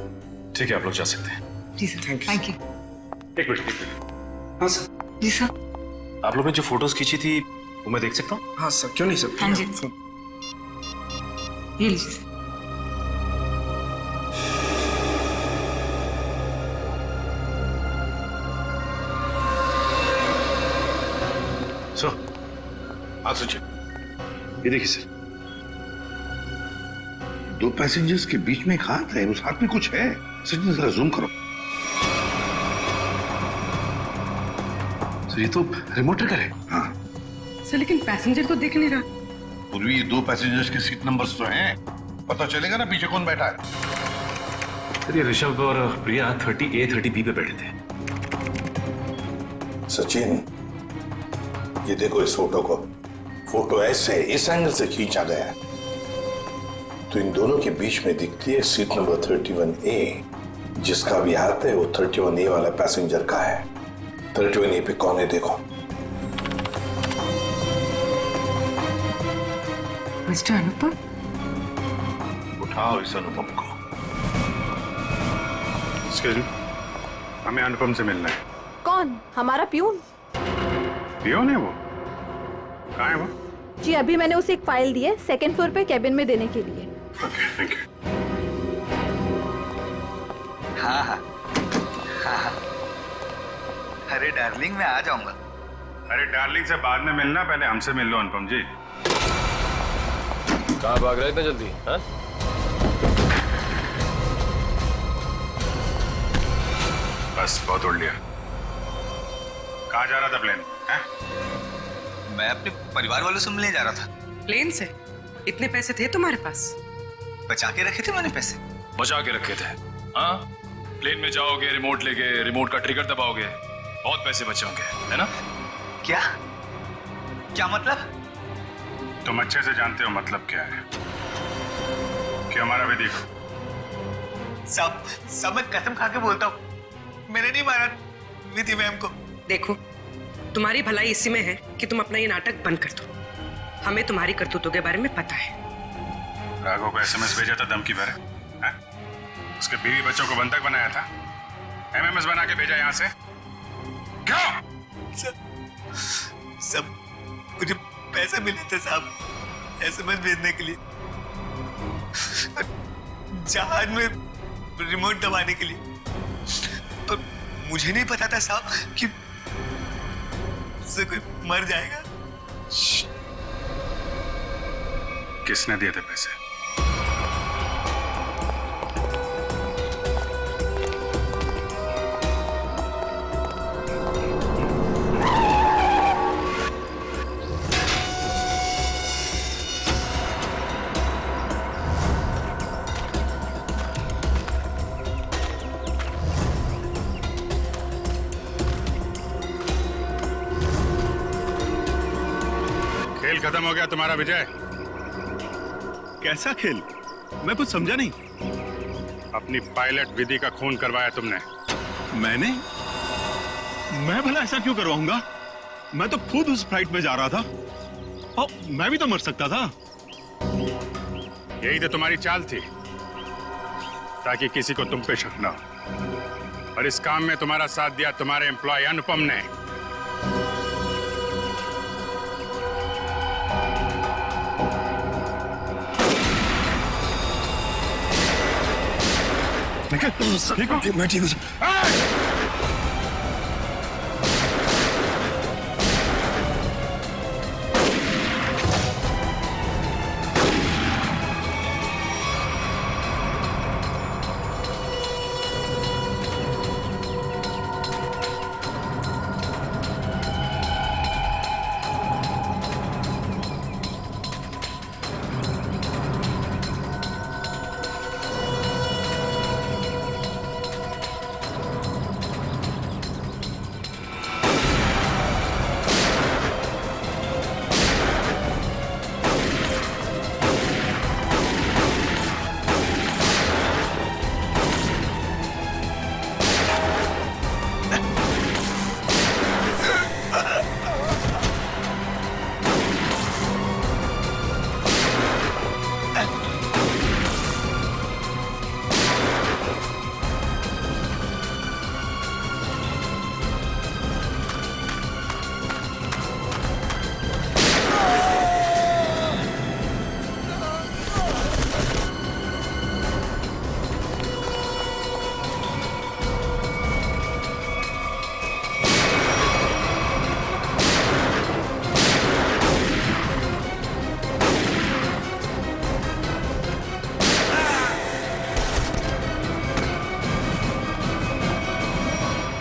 ठीक है, आप लोग जा सकते हैं। जी सर, थैंक यू। एक मिनट। हाँ सर। जी सर। आप लोगों ने जो फोटोज खींची थी वो मैं देख सकता हूँ? हाँ सर, क्यों नहीं सर। हाँ जी, ये लीजिए सर। हाँ सचिन, ये देखिए सर, 2 पैसेंजर्स के बीच में एक हाथ है, उस हाथ में कुछ है। सचिन जरा जूम करो। सर, ये तो रिमोट ट्रिगर है। हाँ सर, लेकिन पैसेंजर तो दिख नहीं रहा। पूर्वी, ये 2 पैसेंजर्स के सीट नंबर्स तो हैं, पता चलेगा ना पीछे कौन बैठा है। सर, ये ऋषभ और प्रिया 30A 30B पे बैठे थे। सचिन, ये देखो इस फोटो को। फोटो ऐसे इस एंगल से खींचा गया है तो इन दोनों के बीच में दिखती है सीट नंबर 31A। जिसका भी हाथ है वो 31A वाला पैसेंजर का है। 31A पे कौन है देखो। मिस्टर अनुपम। उठाओ इस अनुपम को। एक्सक्यूज मी, हमें अनुपम से मिलना है। कौन? हमारा प्यून? पियोन है वो? कहाँ है वो? जी, अभी मैंने उसे एक फाइल दी है 2nd फ्लोर पे कैबिन में देने के लिए। Okay, thank you. हाँ। अरे डार्लिंग, मैं आ जाऊंगा। अरे डार्लिंग से बाद में मिलना, पहले हमसे मिल लो अनुपम जी। कहाँ भाग रहे इतना जल्दी? हाँ? बस बहुत उड़ लिया। कहाँ जा रहा था प्लेन? मैं अपने परिवार वालों से मिलने जा रहा था। प्लेन से? इतने पैसे थे तुम्हारे पास? बचा के रखे थे मैंने पैसे। बचा के रखे थे? हाँ, प्लेन में जाओगे, रिमोट लेके रिमोट का ट्रिगर दबाओगे, बहुत पैसे बचे होंगे, है ना? क्या क्या मतलब? तुम अच्छे से जानते हो मतलब क्या है। क्यों हमारा विधि को? सब मैं कसम खा के बोलता हूँ, मैंने नहीं मारा विधि मैम को। देखो, तुम्हारी भलाई इसी में है कि तुम अपना ये नाटक बंद कर दो। हमें तुम्हारी करतूतों के बारे में पता है। राघव को एसएमएस भेजा था धमकी भरे, उसके बीवी बच्चों को बंधक बनाया था, एमएमएस बना के भेजा यहाँ से। क्यों? सब मुझे पैसे मिले थे साहब एसएमएस भेजने के लिए, जहाज में रिमोट दबाने के लिए। और मुझे नहीं पता था साहब कि उससे कोई मर जाएगा। किसने दिए थे पैसे? खेल खत्म हो गया तुम्हारा विजय। कैसा खेल? मैं कुछ समझा नहीं। अपनी पायलट विधि का खून करवाया तुमने। मैंने? मैं भला ऐसा क्यों करवाऊंगा? मैं तो खुद उस फ्लाइट में जा रहा था और मैं भी तो मर सकता था। यही तो तुम्हारी चाल थी, ताकि किसी को तुम पे शक ना हो। और इस काम में तुम्हारा साथ दिया तुम्हारे एम्प्लॉय अनुपम ने। मैं ठीक हूँ सर।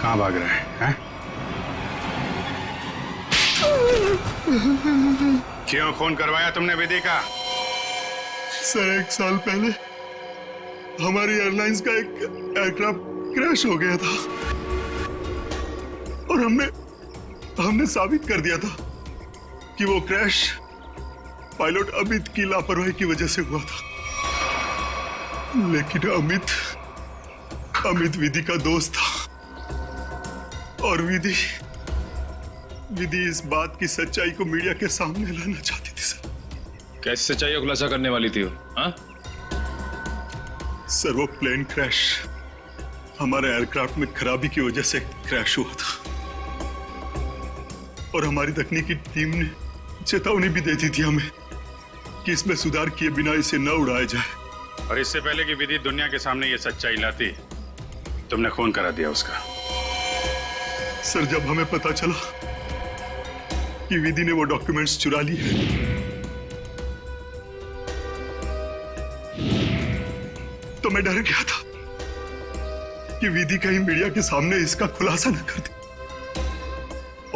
कहाँ भाग रहे हैं? क्यों खून करवाया तुमने विधि का? सर 1 साल पहले हमारी एयरलाइंस का एक एयरक्राफ्ट क्रैश हो गया था और हमने साबित कर दिया था कि वो क्रैश पायलट अमित की लापरवाही की वजह से हुआ था। लेकिन अमित विधि का दोस्त था और विधि इस बात की सच्चाई को मीडिया के सामने लाना चाहती थी सर। कैसे सच्चाई का खुलासा करने वाली थी वो? हाँ? सर वो प्लेन क्रैश हमारे एयरक्राफ्ट में खराबी की वजह से क्रैश हुआ था और हमारी तकनीकी टीम ने चेतावनी भी दी थी हमें कि इसमें सुधार किए बिना इसे न उड़ाया जाए। और इससे पहले कि विधि दुनिया के सामने ये सच्चाई लाती, तुमने खून करा दिया उसका। सर जब हमें पता चला कि विधि ने वो डॉक्यूमेंट्स चुरा लिए। तो मैं डर गया था कि विधि कहीं मीडिया के सामने इसका खुलासा न कर दे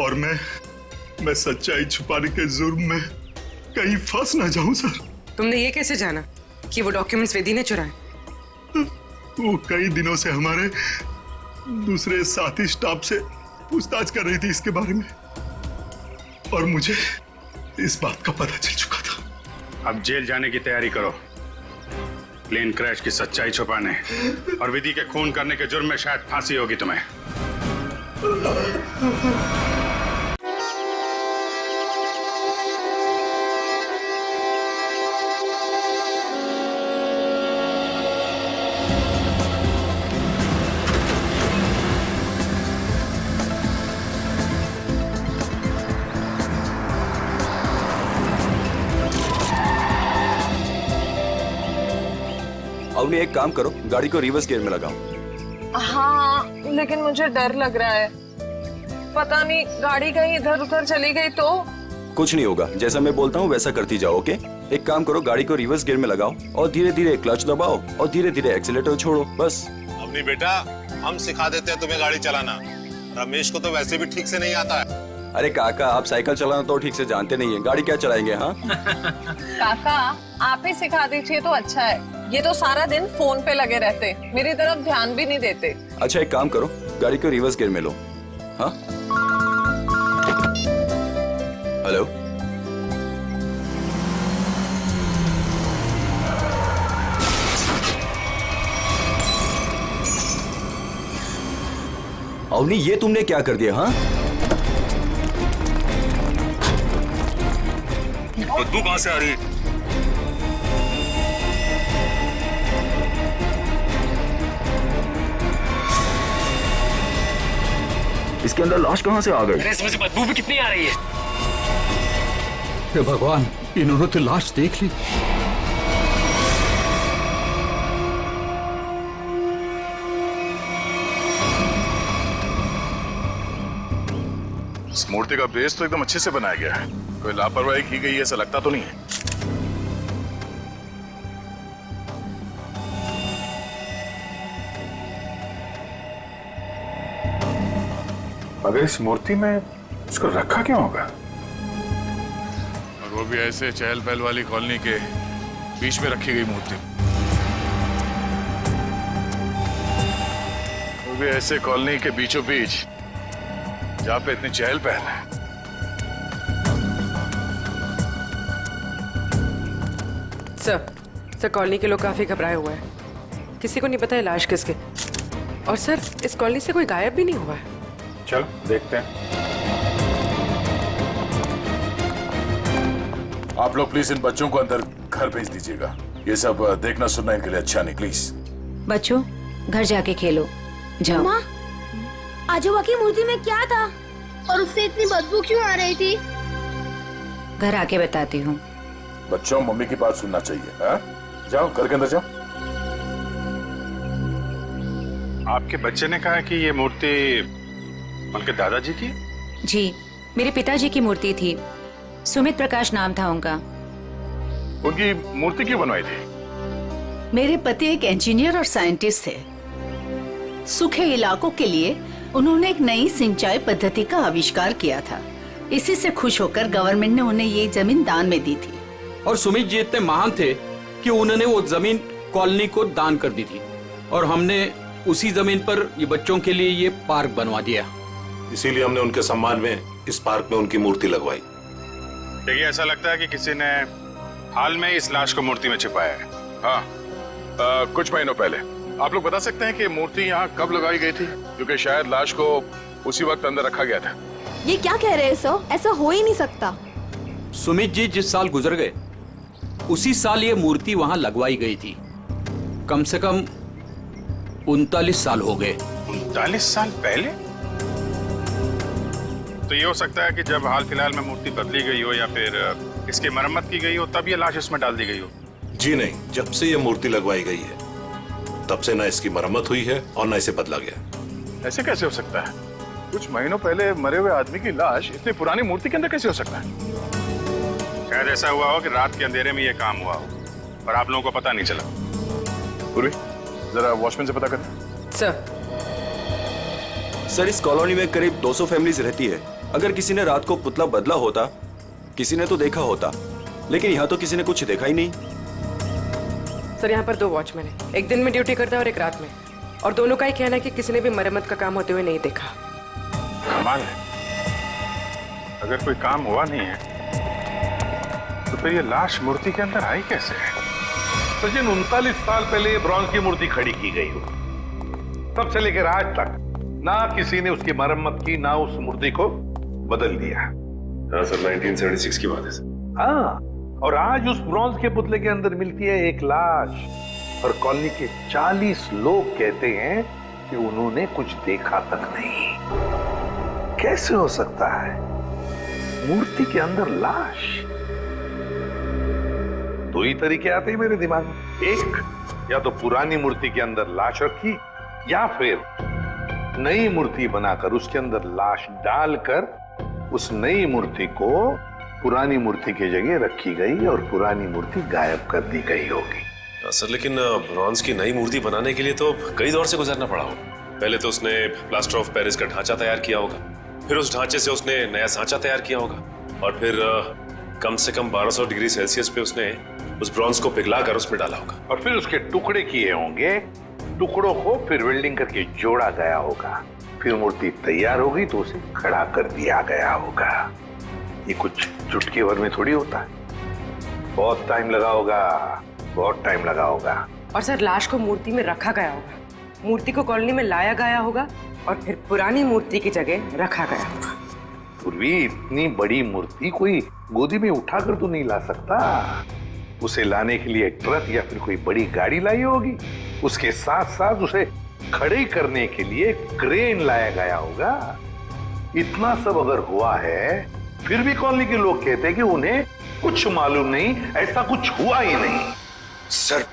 और मैं सच्चाई छुपाने के जुर्म में कहीं फंस ना जाऊं सर। तुमने ये कैसे जाना कि वो डॉक्यूमेंट्स विधि ने चुराए? वो कई दिनों से हमारे दूसरे साथी स्टाफ से पूछताछ कर रही थी इसके बारे में और मुझे इस बात का पता चल चुका था। अब जेल जाने की तैयारी करो, प्लेन क्रैश की सच्चाई छुपाने और विधि के खून करने के जुर्म में शायद फांसी होगी तुम्हें। अवनी एक काम करो, गाड़ी को रिवर्स गियर में लगाओ। हाँ, लेकिन मुझे डर लग रहा है। पता नहीं गाड़ी कहीं इधर उधर चली गई तो। कुछ नहीं होगा, जैसा मैं बोलता हूँ वैसा करती जाओ। ओके, एक काम करो, गाड़ी को रिवर्स गियर में लगाओ और धीरे धीरे क्लच दबाओ और धीरे धीरे एक्सीलेटर छोड़ो, बस। अवनी बेटा, हम सिखा देते हैं तुम्हें गाड़ी चलाना। रमेश को तो वैसे भी ठीक से नहीं आता है। अरे काका, आप साइकिल चलाना तो ठीक से जानते नहीं है, गाड़ी क्या चलाएंगे? हाँ काका, आप ही सिखा दीजिए तो अच्छा है। ये तो सारा दिन फोन पे लगे रहते, मेरी तरफ ध्यान भी नहीं देते। अच्छा, एक काम करो, गाड़ी को रिवर्स गियर में लो। हाँ, हेलो, अवनी ये तुमने क्या कर दिया? हाँ, बदबू कहां से आ रही है? इसके अंदर लाश कहां से आ गई? अरे इसमें से बदबू भी कितनी आ रही है? हे भगवान, इन्होंने तो लाश देख ली। इस मूर्ति का बेस तो एकदम अच्छे से बनाया गया है, कोई लापरवाही की गई ऐसा लगता तो नहीं है। मगर इस मूर्ति में उसको रखा क्यों होगा? और वो भी ऐसे चहल पहल वाली कॉलोनी के बीच में रखी गई मूर्ति, वो भी ऐसे कॉलोनी के बीचों बीच जहां पे इतनी चहल पहल है। सर कॉलोनी के लोग काफी घबराए हुए हैं, किसी को नहीं पता है लाश किसके। और सर, इस कॉलोनी से कोई गायब भी नहीं हुआ है। चल देखते हैं। आप लोग प्लीज इन बच्चों को अंदर घर भेज दीजिएगा, ये सब देखना सुनना इनके लिए अच्छा नहीं। प्लीज बच्चों, घर जाके खेलो, जाओ। माँ, आजोबा की मूर्ति में क्या था और उससे इतनी बदबू क्यों आ रही थी? घर आके बताती हूँ। बच्चों, मम्मी की बात सुनना चाहिए। हा? जाओ घर के अंदर जाओ। आपके बच्चे ने कहा कि ये मूर्ति उनके दादाजी की? जी, मेरे पिताजी की मूर्ति थी, सुमित प्रकाश नाम था उनका। उनकी मूर्ति क्यों बनवाई थी? मेरे पति एक इंजीनियर और साइंटिस्ट थे। सूखे इलाकों के लिए उन्होंने एक नई सिंचाई पद्धति का आविष्कार किया था। इसी से खुश होकर गवर्नमेंट ने उन्हें ये जमीन दान में दी थी। और सुमित जी इतने महान थे कि उन्होंने वो जमीन कॉलोनी को दान कर दी थी और हमने उसी जमीन पर ये बच्चों के लिए ये पार्क बनवा दिया। इसीलिए हमने उनके सम्मान में इस पार्क में उनकी मूर्ति लगवाई। देखिए, ऐसा लगता है कि किसी ने हाल में इस लाश को मूर्ति में छिपाया है। हाँ, कुछ महीनों पहले। आप लोग बता सकते हैं कि मूर्ति यहाँ कब लगाई गई थी? क्योंकि शायद लाश को उसी वक्त अंदर रखा गया था। ये क्या कह रहे हैं सर? ऐसा हो ही नहीं सकता। सुमित जी जिस साल गुजर गए उसी साल ये मूर्ति वहां लगवाई गई थी। कम से कम 39 साल हो गए। 39 साल पहले? तो ये हो सकता है कि जब हाल फिलहाल में मूर्ति बदली गई हो या फिर इसकी मरम्मत की गई हो, तब ये लाश इसमें डाल दी गई हो। जी नहीं, जब से ये मूर्ति लगवाई गई है तब से ना इसकी मरम्मत हुई है और ना इसे बदला गया। ऐसे कैसे हो सकता है? कुछ महीनों पहले मरे हुए आदमी की लाश इतनी पुरानी मूर्ति के अंदर कैसे हो सकता है? शायद ऐसा हुआ हो कि रात के अंधेरे में ये काम हुआ हो और आप लोगों को पता नहीं चला। पूर्वी, जरा वॉचमैन से पता करें। सर, इस कॉलोनी में करीब 200 फैमिलीज रहती है। अगर किसी ने रात को पुतला बदला होता, किसी ने तो देखा होता, लेकिन यहाँ तो किसी ने कुछ देखा ही नहीं। सर, यहाँ पर 2 वॉचमैन हैं, एक दिन में ड्यूटी करता है और एक रात में, और दोनों का ही कहना है कि किसी ने भी मरम्मत का काम होते हुए नहीं देखा। कमाल है, अगर कोई काम हुआ नहीं है तो फिर ये लाश मूर्ति के अंदर आई कैसे है? सचिन, 39 साल पहले ये ब्रॉन्ज की मूर्ति खड़ी की गई हो, तब से लेकर आज तक ना किसी ने उसकी मरम्मत की, ना उस मूर्ति को बदल दिया। हाँ सर, 1976 की बात है सर। हाँ, और आज उस ब्रॉन्ज के पुतले के अंदर मिलती है एक लाश, और कॉलोनी के 40 लोग कहते हैं कि उन्होंने कुछ देखा तक नहीं। कैसे हो सकता है मूर्ति के अंदर लाश? 2 ही तरीके आते हैं मेरे दिमाग में, एक, या तो पुरानी मूर्ति के अंदर लाश रखी, या फिर नई मूर्ति बनाकर उसके अंदर लाश डालकर उस नई मूर्ति को पुरानी मूर्ति की जगह रखी गई और पुरानी मूर्ति गायब कर दी गई होगी। सर, लेकिन ब्रॉन्ज की नई मूर्ति बनाने के लिए तो कई दौर से गुजरना पड़ा होगा। पहले तो उसने प्लास्टर ऑफ पेरिस का ढांचा तैयार किया होगा, फिर उस ढांचे से उसने नया सांचा तैयार किया होगा, और फिर कम से कम 1200 डिग्री सेल्सियस पे उसने उस ब्रॉन्ज को पिघलाकर उसमें डाला होगा, और फिर उसके टुकड़े किए होंगे, टुकड़ों को फिर वेल्डिंग करके जोड़ा गया होगा, फिर मूर्ति तैयार होगी तो उसे खड़ा कर दिया गया होगा। ये कुछ चुटकी भर में थोड़ी होता है, बहुत टाइम लगा होगा, बहुत टाइम लगा होगा। और सर, लाश को मूर्ति में रखा गया होगा, मूर्ति को कॉलोनी में लाया गया होगा, और फिर पुरानी मूर्ति की जगह रखा गया होगा। पूर्वी, इतनी बड़ी मूर्ति कोई गोदी में उठाकर तो नहीं ला सकता, उसे लाने के लिए ट्रक या फिर कोई बड़ी गाड़ी लाई होगी, उसके साथ साथ उसे खड़े करने के लिए क्रेन लाया गया होगा। इतना सब अगर हुआ है, फिर भी कॉलोनी के लोग कहते हैं कि उन्हें कुछ मालूम नहीं, ऐसा कुछ हुआ ही नहीं। सर,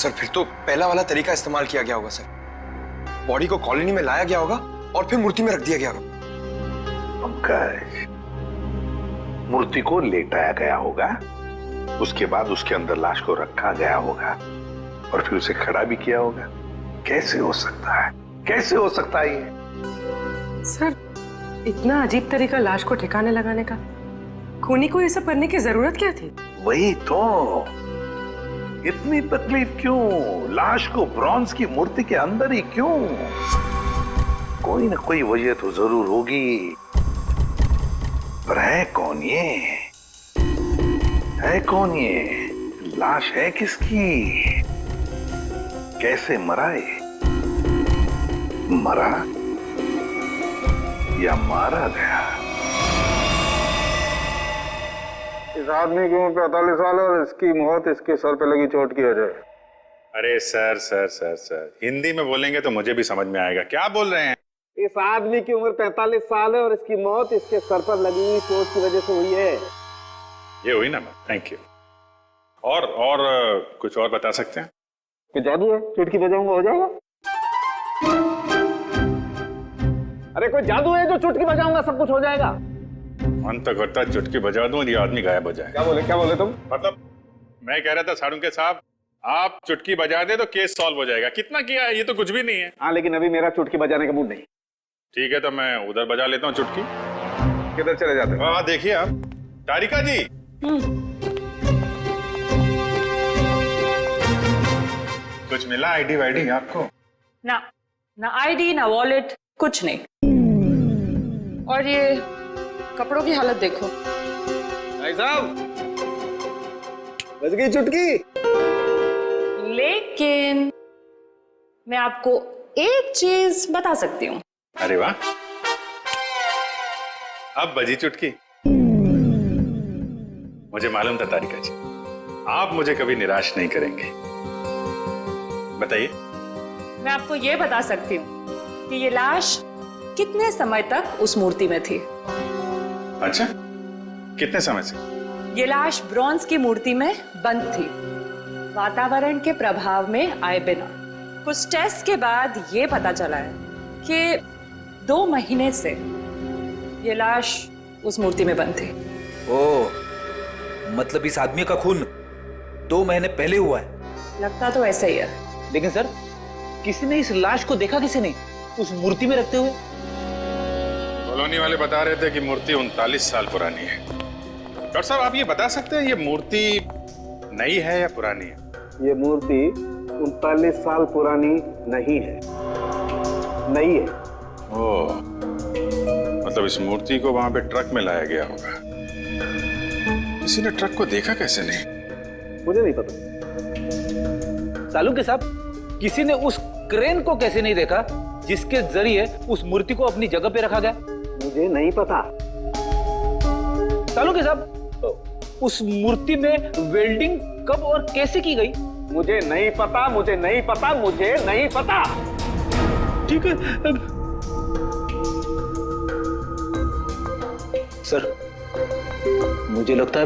फिर तो पहला वाला तरीका इस्तेमाल किया गया होगा सर। बॉडी को कॉलोनी में लाया गया होगा और फिर मूर्ति में रख दिया गया होगा। पंकज, मूर्ति को लेटाया गया होगा, उसके बाद उसके अंदर लाश को रखा गया होगा, और फिर उसे खड़ा भी किया होगा। कैसे हो सकता है, कैसे हो सकता है ये? सर, इतना अजीब तरीका लाश को ठिकाने लगाने का, खूनी को ये सब करने की जरूरत क्या थी? वही तो, इतनी तकलीफ क्यों? लाश को ब्रॉन्ज की मूर्ति के अंदर ही क्यों? कोई ना कोई वजह तो जरूर होगी, पर है कौन ये? है कौन ये? लाश है किसकी? कैसे मरा ये? मरा या मारा गया? इस आदमी की उम्र 45 साल है और इसकी मौत इसके सर पे लगी चोट की वजह है। अरे sir sir sir sir, Hindi में बोलेंगे तो मुझे भी समझ में आएगा। क्या बोल रहे हैं? इस आदमी की उम्र 45 साल है और इसकी मौत इसके सर पर लगी हुई चोट की वजह से हुई है। ये हुई ना, थैंक यू। और कुछ और बता सकते हैं? कि जादू है, चुटकी बजाऊंगा हो जाएगा। अरे कोई जादू है जो चुटकी बजाऊंगा सब कुछ हो जाएगा। मन तो करता है चुटकी बजा दूं, ये आदमी गायब हो जाए। क्या बोले तुम? मतलब मैं कह रहा था साड़ुंके साहब, आप चुटकी बजा दे तो केस सॉल्व हो जाएगा। कितना किया है, ये तो कुछ भी नहीं है। हाँ, लेकिन अभी मेरा चुटकी बजाने का मूड नहीं। ठीक है, तो मैं उधर बजा लेता हूँ चुटकी। किधर चले जाते हो? हाँ देखिए आप, तारिका जी। कुछ मिला आईडी वाईडी आपको? ना आईडी ना वॉलेट, कुछ नहीं। और ये कपड़ों की हालत देखो। भाई साहब, बज गई चुटकी। लेकिन मैं आपको एक चीज बता सकती हूँ। अरे वाह, अब बजी चुटकी। मुझे मालूम था तारिका जी, आप मुझे कभी निराश नहीं करेंगे। बताइए। मैं आपको ये बता सकती हूँ कि ये लाश कितने समय तक उस मूर्ति में थी। अच्छा, कितने समय से? ये लाश ब्रॉन्ज की मूर्ति में बंद थी, वातावरण के प्रभाव में आए बिना। कुछ टेस्ट के बाद ये पता चला है कि 2 महीने से ये लाश उस मूर्ति में बंद थी। ओह, मतलब इस आदमी का खून 2 महीने पहले हुआ है। लगता तो ऐसा ही है। लेकिन सर, किसी ने इस लाश को देखा किसी ने उस मूर्ति में रखते हुए? कॉलोनी वाले बता रहे थे कि मूर्ति 39 साल पुरानी है। डॉक्टर साहब, आप ये बता सकते हैं ये मूर्ति नई है या पुरानी है? ये मूर्ति 39 साल पुरानी नहीं है, नई है। ओह, मतलब इस मूर्ति को वहां पे ट्रक में लाया गया होगा। किसी ने ट्रक को देखा कैसे नहीं? मुझे नहीं पता। सालू के साहब, किसी ने उस क्रेन को कैसे नहीं देखा जिसके जरिए उस मूर्ति को अपनी जगह पे रखा गया? मुझे नहीं पता। सालू के साहब, उस मूर्ति में वेल्डिंग कब और कैसे की गई? मुझे नहीं पता, मुझे नहीं पता, मुझे नहीं पता। ठीक है सर, मुझे लगता है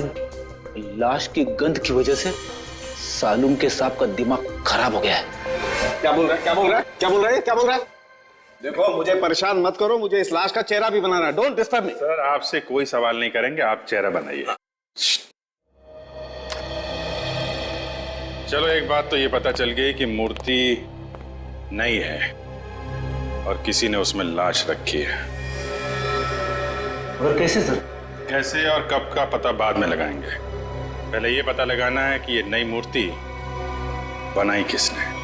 लाश की गंध की वजह से सालूम के साहब का दिमाग खराब हो गया है। क्या बोल रहा है? क्या बोल रहा है? क्या बोल रहा है? क्या बोल रहा है? देखो, मुझे परेशान मत करो, मुझे इस लाश का चेहरा भी बनाना है। Don't disturb me. सर, आपसे कोई सवाल नहीं करेंगे, आप चेहरा बनाइए। चलो, एक बात तो ये पता चल गई कि मूर्ति नई है और किसी ने उसमें लाश रखी है। और कैसे सर? कैसे और कब का पता बाद में लगाएंगे। पहले ये पता लगाना है कि ये नई मूर्ति बनाई किसने।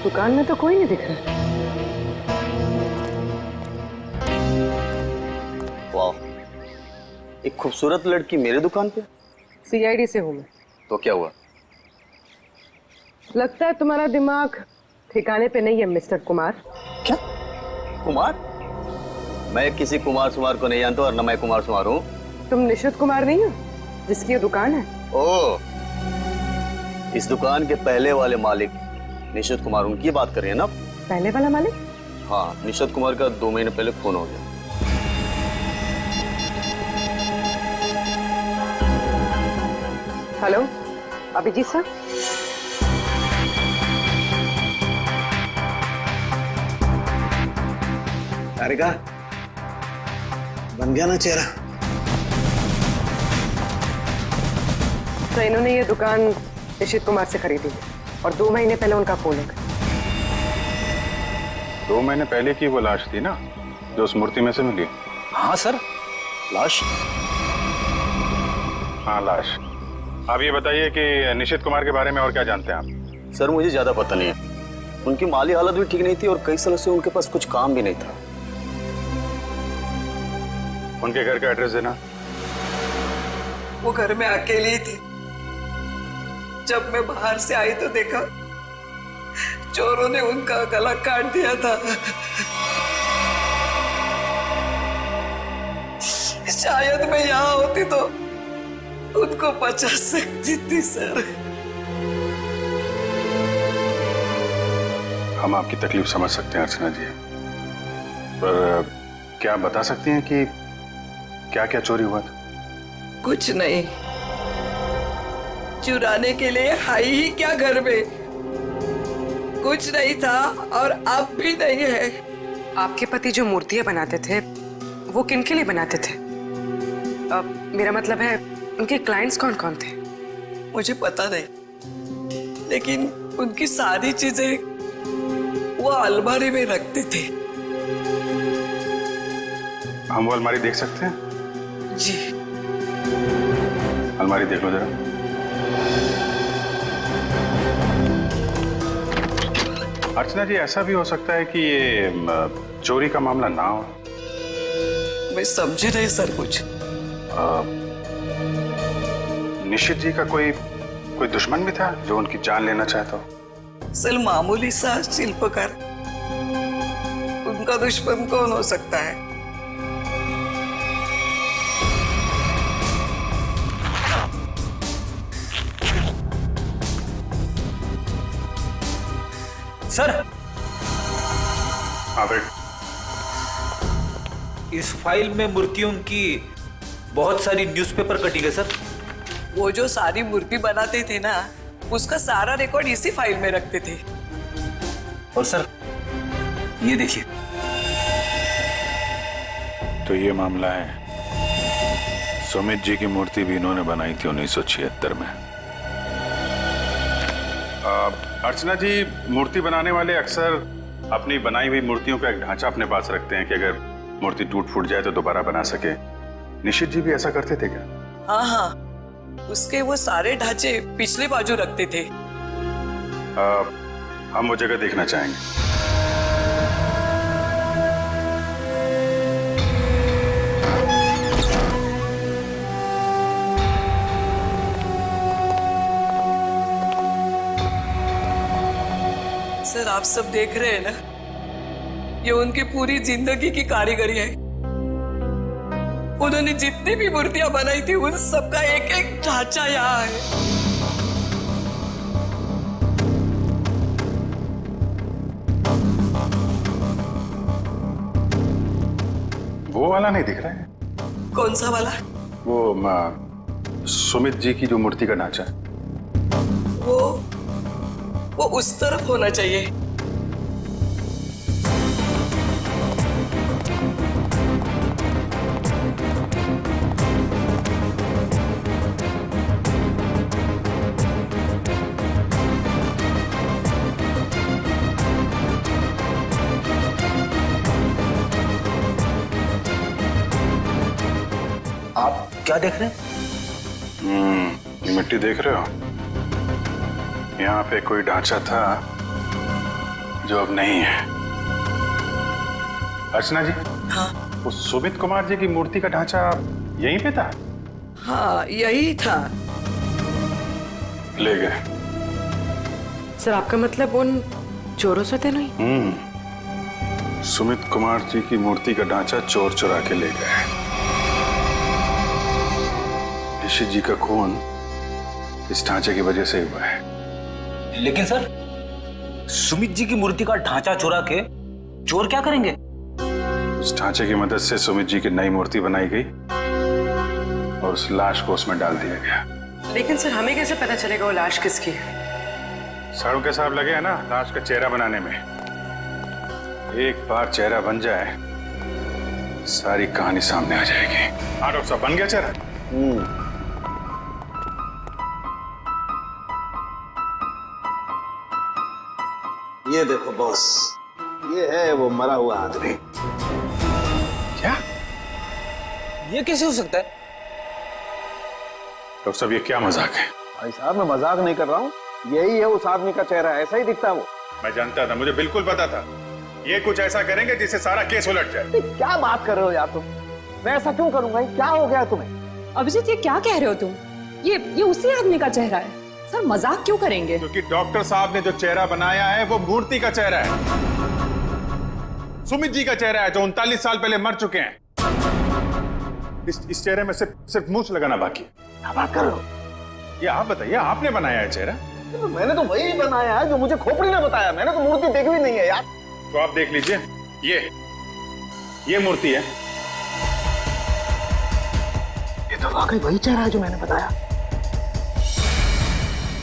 दुकान में तो कोई नहीं दिख रहा। वाह, एक खूबसूरत लड़की मेरे दुकान पे। सीआईडी से हूँ मैं। तो क्या हुआ? लगता है तुम्हारा दिमाग ठिकाने पे नहीं है मिस्टर कुमार। क्या? कुमार? मैं किसी कुमार सुमार को नहीं जानता और न मैं कुमार सुमार हूँ। तुम निशित कुमार नहीं हो जिसकी ये दुकान है? ओह, इस दुकान के पहले वाले मालिक निशित कुमार, उनकी बात कर रहे हैं ना? पहले वाला मालिक? हाँ, निशित कुमार का 2 महीने पहले खून हो गया। Hello, Abhijit sir. तारिका, बन गया ना चेहरा? तो इन्होंने ये दुकान निशित कुमार से खरीदी और 2 महीने पहले उनका खून हो गया। 2 महीने पहले की वो लाश थी ना जो उस मूर्ति में से मिली? हाँ सर, लाश। हाँ, लाश। आप ये बताइए कि निशित कुमार के बारे में और क्या जानते हैं आप? सर, मुझे ज्यादा पता नहीं है। उनकी माली हालत भी ठीक नहीं थी और कई सालों से उनके पास कुछ काम भी नहीं था। उनके घर का एड्रेस देना। वो घर में अकेली थी। जब मैं बाहर से आई तो देखा चोरों ने उनका गला काट दिया था। शायद मैं यहाँ होती तो उनको बचा सकती थी सर। हम आपकी तकलीफ समझ सकते हैं अर्चना जी, पर क्या आप बता सकती हैं कि क्या क्या चोरी हुआ था? कुछ नहीं, चुराने के लिए है ही क्या घर में? कुछ नहीं था और अब भी नहीं है। आपके पति जो मूर्तियां बनाते थे वो किनके लिए बनाते थे? मेरा मतलब है उनके क्लाइंट्स कौन कौन थे? मुझे पता नहीं, लेकिन उनकी सारी चीजें वो अलमारी में रखते थे। हम वो अलमारी देख सकते हैं? जी। अलमारी देख लो जरा। अर्चना जी, ऐसा भी हो सकता है कि ये चोरी का मामला ना हो। मैं समझी नहीं सर कुछ। निशित जी का कोई दुश्मन भी था जो उनकी जान लेना चाहता हो? सर मामूली सा शिल्पकार, उनका दुश्मन कौन हो सकता है? सर, हाँ बेट। इस फाइल में मूर्तियों की बहुत सारी न्यूज़पेपर कटिंग है सर। वो जो सारी मूर्ति बनाते थे ना, उसका सारा रिकॉर्ड इसी फाइल में रखते थे। और सर ये देखिए। तो ये मामला है, सुमित जी की मूर्ति भी इन्होंने बनाई थी 1976 में। अर्चना जी, मूर्ति बनाने वाले अक्सर अपनी बनाई हुई मूर्तियों का एक ढांचा अपने पास रखते हैं कि अगर मूर्ति टूट फूट जाए तो दोबारा बना सके। निशित जी भी ऐसा करते थे क्या? हाँ हाँ, उसके वो सारे ढांचे पिछले बाजू रखते थे। हम वो जगह देखना चाहेंगे। सर आप सब देख रहे हैं ना, ये उनकी पूरी जिंदगी की कारीगरी है। उन्होंने जितनी भी मूर्तियां बनाई थी उन सबका एक एक ढांचा यहाँ है। वो वाला नहीं दिख रहा है? कौन सा वाला? वो सुमित जी की जो मूर्ति का ढांचा है। वो उस तरफ होना चाहिए। आप क्या देख रहे हैं? ये मिट्टी देख रहे हो? यहाँ पे कोई ढांचा था जो अब नहीं है। अर्चना जी, हाँ? वो सुमित कुमार जी की मूर्ति का ढांचा यहीं पे था? हाँ यही था। ले गए। सर आपका मतलब उन चोरों से थे नहीं? सुमित कुमार जी की मूर्ति का ढांचा चोर चुरा के ले गए। ऋषि जी का खून इस ढांचे की वजह से हुआ है। लेकिन सर, सुमित जी की मूर्ति का ढांचा चुरा के चोर क्या करेंगे? उस ढांचे की मदद से सुमित जी की नई मूर्ति बनाई गई और उस लाश को उसमें डाल दिया गया। लेकिन सर हमें कैसे पता चलेगा वो लाश किसकी है? साड़ू के साहब लगे हैं ना लाश का चेहरा बनाने में। एक बार चेहरा बन जाए सारी कहानी सामने आ जाएगी। हाँ डॉक्टर साहब, बन गया चेहरा? ये देखो बॉस, ये है वो मरा हुआ आदमी। क्या? ये कैसे हो सकता है? डॉक्टर साहब, ये क्या मजाक है? भाई साहब, मैं मजाक नहीं कर रहा हूँ, यही है उस आदमी का चेहरा, ऐसा ही दिखता है वो। मैं जानता था, मुझे बिल्कुल पता था ये कुछ ऐसा करेंगे जिससे सारा केस उलट जाए। क्या बात कर रहे हो यार तुम? मैं ऐसा क्यों करूंगा? क्या हो गया तुम्हें? अभिजीत, ये क्या कह रहे हो तुम? ये उसी आदमी का चेहरा है। सर मजाक क्यों करेंगे? क्योंकि डॉक्टर साहब ने जो चेहरा बनाया है वो मूर्ति का चेहरा है, सुमित जी का चेहरा है जो 39 साल पहले मर चुके हैं। इस चेहरे में सिर्फ मूंछ लगाना बाकी है। क्या बात कर रहे हो? ये आप बताइए, आपने बनाया है चेहरा? तो मैंने तो वही बनाया है जो मुझे खोपड़ी ने बताया। मैंने तो मूर्ति देखी भी नहीं है यार। तो आप देख लीजिए, ये मूर्ति है। ये तो वाकई वही चेहरा है जो मैंने बताया।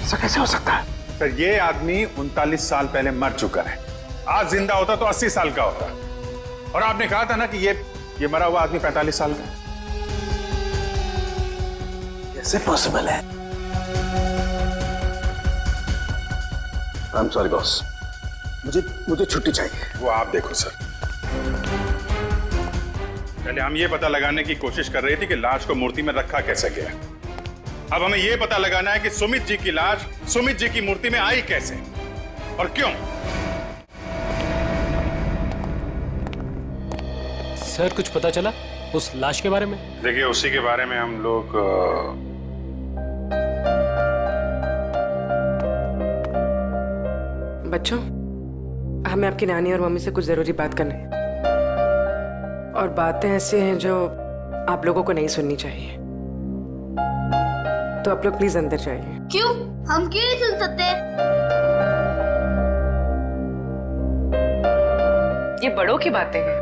ऐसा कैसे हो सकता है? सर, ये आदमी 39 साल पहले मर चुका है। आज जिंदा होता तो 80 साल का होता। और आपने कहा था ना कि ये मरा हुआ आदमी 45 साल का। कैसे पॉसिबल है? आई एम सॉरी बॉस, मुझे छुट्टी चाहिए। वो आप देखो सर। पहले हम ये पता लगाने की कोशिश कर रहे थे कि लाश को मूर्ति में रखा कैसे गया। अब हमें ये पता लगाना है कि सुमित जी की लाश सुमित जी की मूर्ति में आई कैसे और क्यों। सर कुछ पता चला उस लाश के बारे में? देखिए उसी के बारे में हम लोग बच्चों, हमें आपकी नानी और मम्मी से कुछ जरूरी बात करनी है, और बातें ऐसी हैं जो आप लोगों को नहीं सुननी चाहिए, तो आप लोग प्लीज अंदर जाइए। क्यों? हम क्यों नहीं सुन सकते? ये बड़ों की बातें हैं,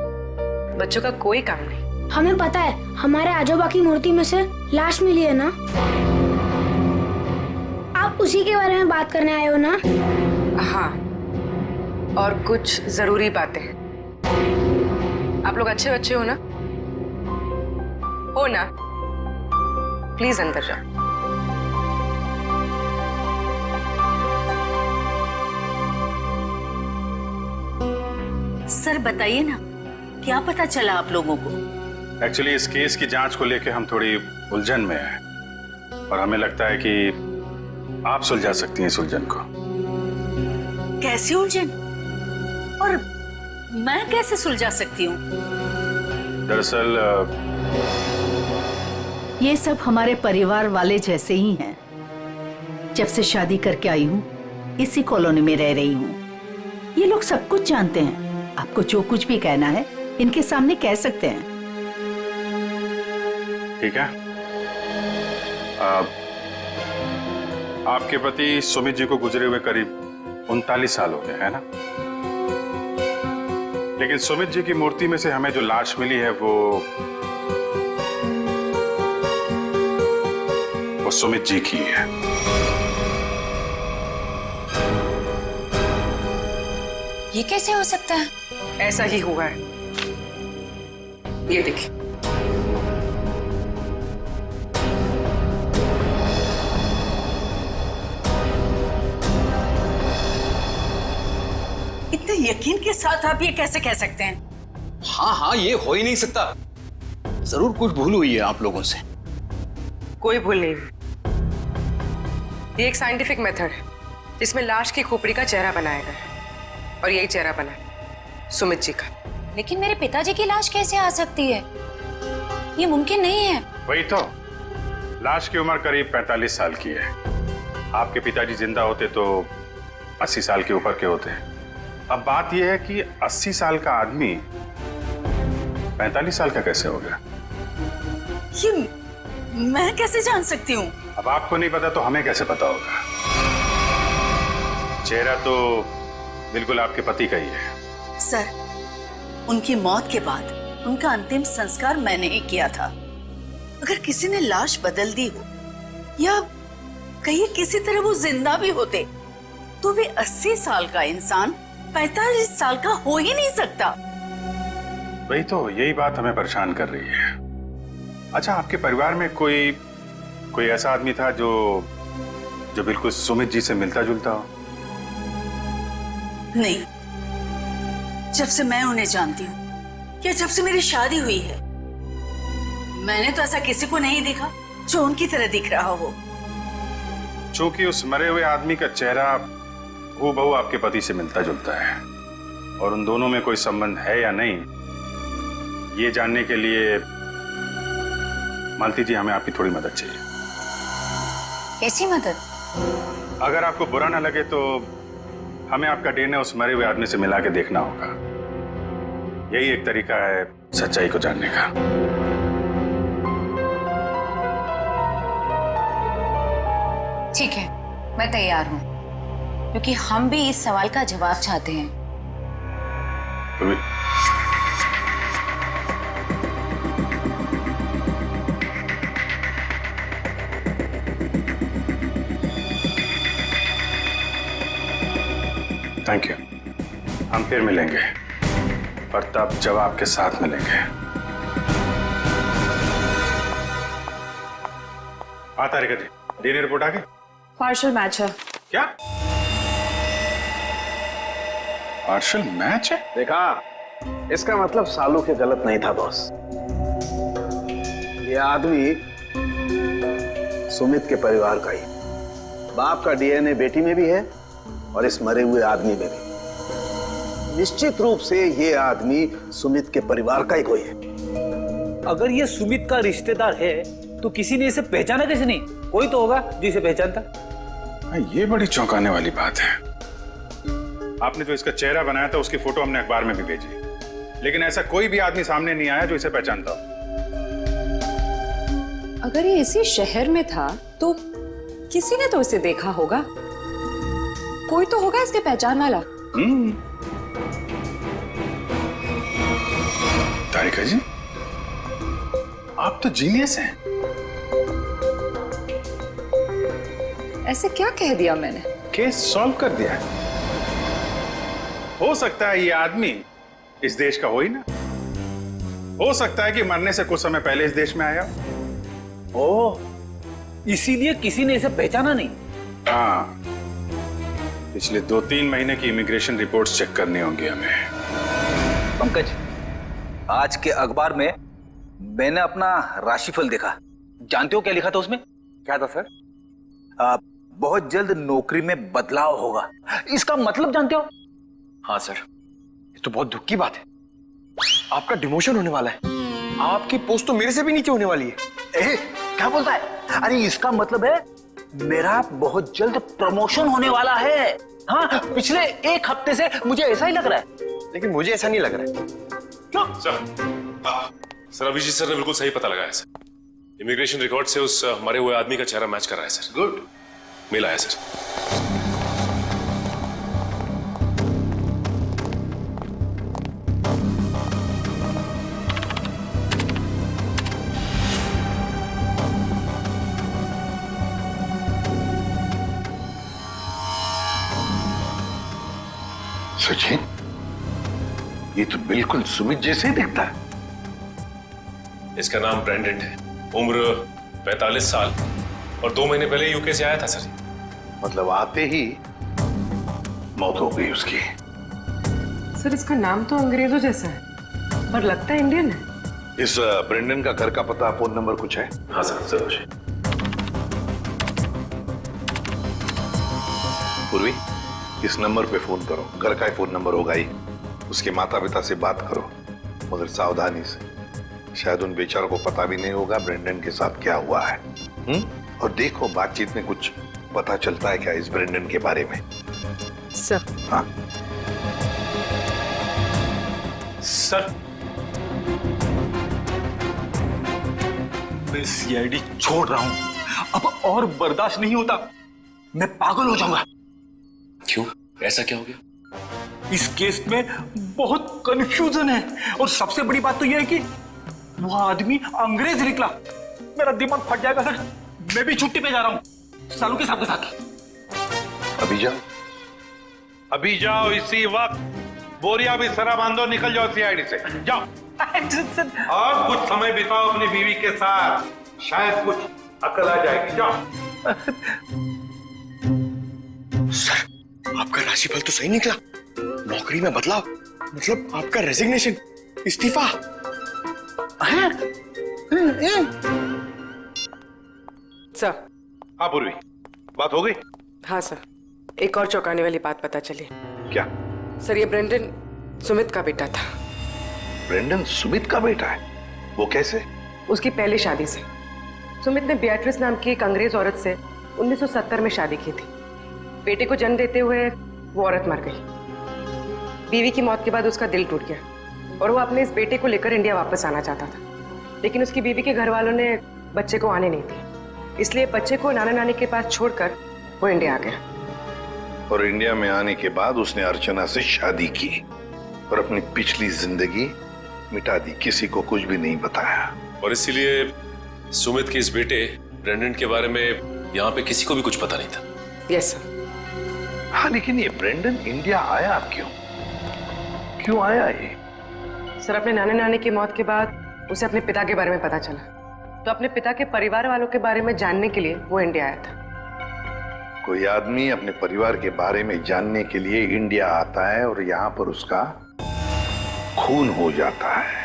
बच्चों का कोई काम नहीं। हमें पता है, हमारे आजोबा की मूर्ति में से लाश मिली है ना। आप उसी के बारे में बात करने आए हो ना? हाँ, और कुछ जरूरी बातें हैं। आप लोग अच्छे बच्चे हो ना? हो ना? प्लीज अंदर जाओ। सर बताइए ना, क्या पता चला आप लोगों को? एक्चुअली इस केस की जांच को लेकर हम थोड़ी उलझन में हैं और हमें लगता है कि आप सुलझा सकती हैं इस उलझन को। कैसी उलझन? और मैं कैसे सुलझा सकती हूँ? दरअसल ये सब हमारे परिवार वाले जैसे ही हैं। जब से शादी करके आई हूँ इसी कॉलोनी में रह रही हूँ। ये लोग सब कुछ जानते हैं। आपको जो कुछ भी कहना है इनके सामने कह सकते हैं। ठीक है। आपके पति सुमित जी को गुजरे हुए करीब 39 साल हो गए, है ना? लेकिन सुमित जी की मूर्ति में से हमें जो लाश मिली है वो सुमित जी की है। ये कैसे हो सकता है? ऐसा ही हुआ है, ये देखिए। इतने यकीन के साथ आप ये कैसे कह सकते हैं? हाँ, ये हो ही नहीं सकता। जरूर कुछ भूल हुई है आप लोगों से। कोई भूल नहीं। ये एक साइंटिफिक मेथड है जिसमें लाश की खोपड़ी का चेहरा बनाया गया है, और यही चेहरा बना है सुमित जी का। लेकिन मेरे पिताजी की लाश कैसे आ सकती है? ये मुमकिन नहीं है। वही तो, लाश की उम्र करीब 45 साल की है। आपके पिताजी जिंदा होते तो 80 साल के ऊपर के होते हैं। अब बात यह है कि 80 साल का आदमी 45 साल का कैसे हो गया? ये मैं कैसे जान सकती हूँ? अब आपको नहीं पता तो हमें कैसे पता होगा? चेहरा तो बिल्कुल आपके पति का ही है। सर, उनकी मौत के बाद उनका अंतिम संस्कार मैंने ही किया था। अगर किसी ने लाश बदल दी हो या कहीं किसी तरह वो जिंदा भी होते तो वे 80 साल का इंसान 45 साल का हो ही नहीं सकता। वही तो, यही बात हमें परेशान कर रही है। अच्छा, आपके परिवार में कोई ऐसा आदमी था जो बिल्कुल सुमित जी से मिलता जुलता हो? नहीं, जब से मैं उन्हें जानती हूँ या जब से मेरी शादी हुई है, मैंने तो ऐसा किसी को नहीं देखा जो उनकी तरह दिख रहा हो। चूंकि उस मरे हुए आदमी का चेहरा हूबहू आपके पति से मिलता जुलता है और उन दोनों में कोई संबंध है या नहीं, ये जानने के लिए मालती जी हमें आपकी थोड़ी मदद चाहिए। कैसी मदद? अगर आपको बुरा ना लगे तो हमें आपका डीएनए उस मरे हुए आदमी से मिला के देखना होगा। यही एक तरीका है सच्चाई को जानने का। ठीक है, मैं तैयार हूँ, क्योंकि हम भी इस सवाल का जवाब चाहते हैं। Thank you. हम फिर मिलेंगे, पर तब जब आपके साथ मिलेंगे। आता रिका जी, डीएनए रिपोर्ट आ गई? पार्शियल मैच है। क्या? पार्शियल मैच है? देखा, इसका मतलब सालू के गलत नहीं था बॉस। ये आदमी सुमित के परिवार का ही, बाप का डीएनए बेटी में भी है और इस मरे हुए आदमी में भी। निश्चित रूप से ये आदमी सुमित के परिवार का ही कोई है। अगर ये सुमित का रिश्तेदार है तो किसी ने इसे पहचाना कैसे नहीं? कोई तो होगा जो इसे पहचानता। ये बड़ी चौंकाने वाली बात है। आपने जो इसका चेहरा बनाया था उसकी फोटो हमने अखबार में भी भेजी, लेकिन ऐसा कोई भी आदमी सामने नहीं आया जो इसे पहचानता हो। अगर ये इसी शहर में था तो किसी ने तो इसे देखा होगा, कोई तो होगा इसके पहचान वाला। तारिका जी, आप तो जीनियस हैं। ऐसे क्या कह दिया मैंने? केस सॉल्व कर दिया। हो सकता है ये आदमी इस देश का हो ही ना, हो सकता है कि मरने से कुछ समय पहले इस देश में आया। ओह, इसीलिए किसी ने इसे पहचाना नहीं। हाँ, पिछले 2-3 महीने की इमिग्रेशन रिपोर्ट्स चेक करनी होंगी हमें। पंकज, आज के अखबार में मैंने अपना राशिफल देखा। जानते हो क्या लिखा था उसमें? क्या था सर? बहुत जल्द नौकरी में बदलाव होगा। इसका मतलब जानते हो? हाँ सर, ये तो बहुत दुख की बात है। आपका डिमोशन होने वाला है। आपकी पोस्ट तो मेरे से भी नीचे होने वाली है। क्या बोलता है? अरे इसका मतलब है मेरा बहुत जल्द प्रमोशन होने वाला है। हाँ, पिछले 1 हफ्ते से मुझे ऐसा ही लग रहा है। लेकिन मुझे ऐसा नहीं लग रहा है। क्यों? सर अभिजीत सर ने बिल्कुल सही पता लगाया सर। इमिग्रेशन रिकॉर्ड से उस मरे हुए आदमी का चेहरा मैच कर रहा है सर। गुड, मिला है सर। सचिन, ये तो बिल्कुल सुमित जैसे ही दिखता है। इसका नाम ब्रेंडन है, उम्र 45 साल और 2 महीने पहले यूके से आया था सर। मतलब आते ही मौत हो गई उसकी। सर इसका नाम तो अंग्रेजों जैसा है पर लगता है इंडियन है। इस ब्रेंडन का घर का पता, फोन नंबर कुछ है? हाँ सर, जरूर। पूर्वी, इस नंबर पे फोन करो। घर का ही फोन नंबर होगा ही। उसके माता पिता से बात करो, मगर सावधानी से। शायद उन बेचारों को पता भी नहीं होगा ब्रेंडन के साथ क्या हुआ है। और देखो बातचीत में कुछ पता चलता है क्या इस ब्रेंडन के बारे में। सर। हाँ सर, मैं सीआईडी छोड़ रहा हूं। अब और बर्दाश्त नहीं होता। मैं पागल हो जाऊंगा। क्यों? ऐसा क्या हो गया? इस केस में बहुत कंफ्यूजन है और सबसे बड़ी बात तो यह है कि वो आदमी अंग्रेज निकला। मेरा दिमाग फट जाएगा सर। मैं भी छुट्टी पे जा रहा हूं सालू के साथ। अभी जाओ, अभी जाओ, इसी वक्त बोरिया भी सरा बांधो, निकल जाओ सीआईडी से। जाओ और कुछ समय बिताओ अपनी बीवी के साथ, शायद कुछ अकल आ जाएगी। जाओ। सर, आपका राशिफल तो सही निकला। नौकरी में बदलाव मतलब आपका रेजिग्नेशन, इस्तीफा। सर। हाँ पूर्वी, बात हो गई? हाँ सर, एक और चौंकाने वाली बात पता चली। क्या? सर, ये ब्रेंडन सुमित का बेटा था। ब्रेंडन सुमित का बेटा है? वो कैसे? उसकी पहली शादी से। सुमित ने बियाट्रिस नाम की एक अंग्रेज औरत से 1970 में शादी की थी। बेटे को जन्म देते हुए वो औरत मर गई। बीवी की मौत के बाद उसका दिल टूट गया और वो अपने इस बेटे को लेकर इंडिया वापस आना चाहता था, लेकिन उसकी बीवी के घर वालों ने बच्चे को आने नहीं दी। इसलिए बच्चे को नाना नानी के पास छोड़कर वो इंडिया आ गया। और इंडिया में आने के बाद उसने अर्चना से शादी की और अपनी पिछली जिंदगी मिटा दी, किसी को कुछ भी नहीं बताया। और इसीलिए सुमित के इस बेटे ब्रेंडन के बारे में यहाँ पे किसी को भी कुछ पता नहीं था। Yes sir. हाँ, लेकिन ये ब्रेंडन इंडिया आया क्यों आया ये? सर, अपने नाना नानी की मौत के बाद उसे अपने पिता के बारे में पता चला, तो अपने पिता के परिवार वालों के बारे में जानने के लिए वो इंडिया आया था। कोई आदमी अपने परिवार के बारे में जानने के लिए इंडिया आता है और यहां पर उसका खून हो जाता है।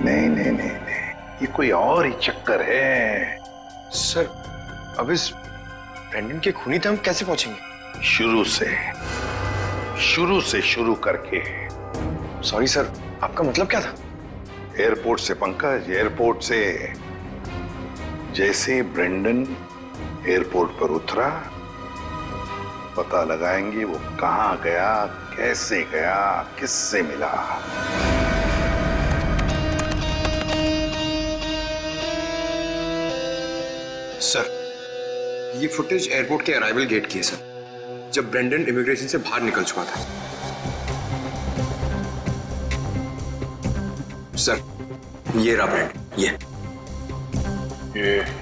नहीं नहीं नहीं नहीं, ये कोई और ही चक्कर है। सर, अब इस ब्रेंडन के खूनी तक हम कैसे पहुंचेंगे? शुरू से शुरू करके। सॉरी सर, आपका मतलब क्या था? एयरपोर्ट से पंकज, एयरपोर्ट से। जैसे ब्रेंडन एयरपोर्ट पर उतरा, पता लगाएंगे वो कहां गया, कैसे गया, किससे मिला। सर, ये फुटेज एयरपोर्ट के अराइवल गेट की है सर, जब ब्रेंडन इमिग्रेशन से बाहर निकल चुका था। सर, ये रहा ब्रेंडन, ये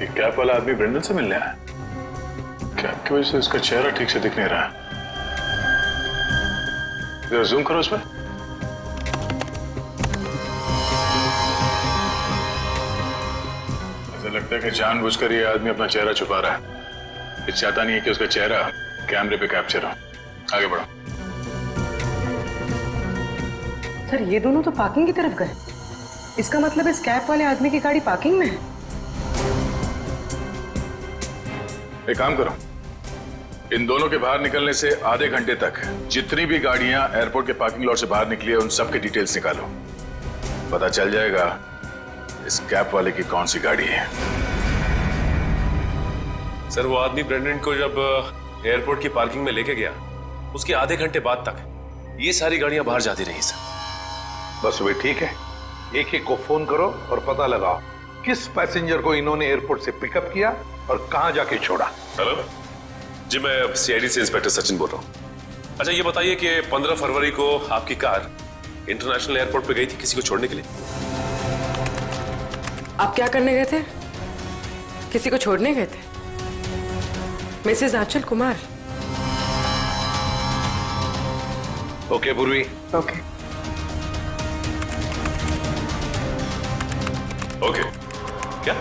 कैप वाला आदमी ब्रेंडन से मिलने आया। कैप की वजह से उसका चेहरा ठीक से दिख नहीं रहा। जरा जूम करो उस पर। ऐसा लगता है कि जानबूझकर ये आदमी अपना चेहरा छुपा रहा है। ये चाहता नहीं है कि उसका चेहरा कैमरे पे कैप्चर हो। आगे बढ़ो। सर, ये दोनों तो पार्किंग की तरफ गए। इसका मतलब इस कैप वाले आदमी की गाड़ी पार्किंग में है। एक काम करो, इन दोनों के बाहर निकलने से आधे घंटे तक जितनी भी गाड़ियां एयरपोर्ट के पार्किंग लॉट से बाहर निकली है, उन सब के डिटेल्स निकालो। पता चल जाएगा इस कैप वाले की कौन सी गाड़ी है। सर, वो आदमी ब्रेंडन को जब एयरपोर्ट की पार्किंग में लेके गया, उसके आधे घंटे बाद तक ये सारी गाड़ियां बाहर जाती रही सर। बस वे ठीक है। एक एक को फोन करो और पता लगाओ किस पैसेंजर को इन्होंने एयरपोर्ट से पिकअप किया और कहां जाके छोड़ा। हेलो जी, मैं सीआईडी से इंस्पेक्टर सचिन बोल रहा हूँ। अच्छा, ये बताइए कि 15 फरवरी को आपकी कार इंटरनेशनल एयरपोर्ट पे गई थी किसी को छोड़ने के लिए? आप क्या करने गए थे? किसी को छोड़ने गए थे? मिसेस आंचल कुमार। ओके पूर्वी। Okay okay. क्या?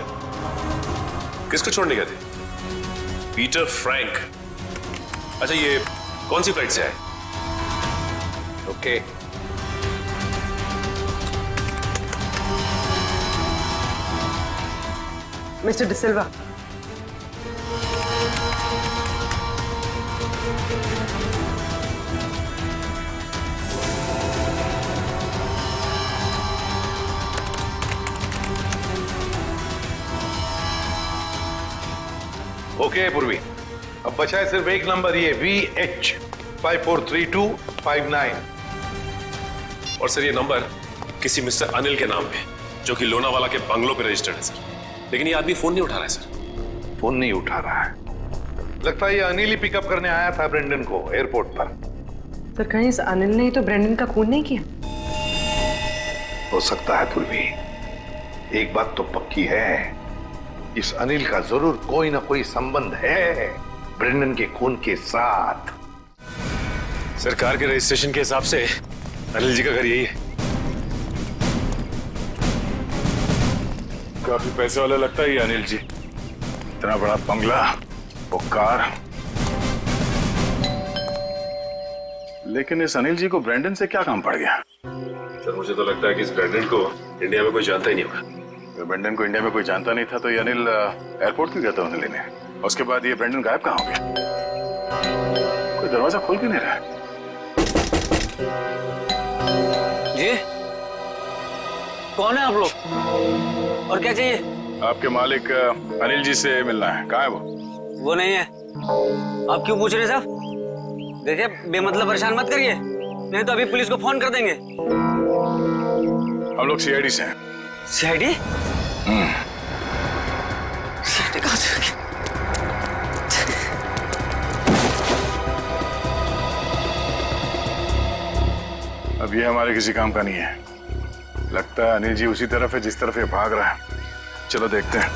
किसको छोड़ने गए थे? Peter Frank. अच्छा, ये कौन सी फ्लाइट से आए? ओके। मिस्टर डिसिल्वा, ओके पूर्वी, अब बचा है सिर्फ एक नंबर, ये VH 543259। और सर, ये नंबर किसी मिस्टर अनिल के नाम पे, जो कि लोनावाला के बंगलो पे रजिस्टर्ड है सर। लेकिन ये आदमी फोन नहीं उठा रहा है सर। फोन नहीं उठा रहा है? लगता है ये अनिल ही पिकअप करने आया था ब्रेंडन को एयरपोर्ट पर। सर, कहीं इस अनिल ने ही तो ब्रेंडन का खून नहीं किया? हो सकता है पूर्वी। एक बात तो पक्की है, इस अनिल का जरूर कोई ना कोई संबंध है ब्रेंडन के खून के साथ। सरकार के रजिस्ट्रेशन के हिसाब से अनिल जी का घर यही है। काफी पैसे वाला लगता है ये अनिल जी। इतना बड़ा बंगला, वो कार। लेकिन इस अनिल जी को ब्रेंडन से क्या काम पड़ गया? सर, मुझे तो लगता है कि इस ब्रेंडन को इंडिया में कोई जानता ही नहीं होगा। तो ब्रेंडन को इंडिया में कोई जानता नहीं था तो ये अनिल एयरपोर्ट क्यों गया था उन्हें लेने? उसके बाद ये ब्रेंडन गायब कहाँ हो गया? कोई दरवाजा खोल क्यों नहीं रहा? जी, कौन है आप लोग और क्या चाहिए? आपके मालिक अनिल जी से मिलना है। कहाँ है वो? वो नहीं है। आप क्यों पूछ रहे साहब? देखिए, बेमतलब परेशान मत करिए, नहीं तो अभी पुलिस को फोन कर देंगे। हम लोग सीआईडी से हैं। सीआईडी? सीआईडी कहाँ से? अब ये हमारे किसी काम का नहीं है। लगता है अनिल जी उसी तरफ है जिस तरफ ये भाग रहा है। चलो देखते हैं।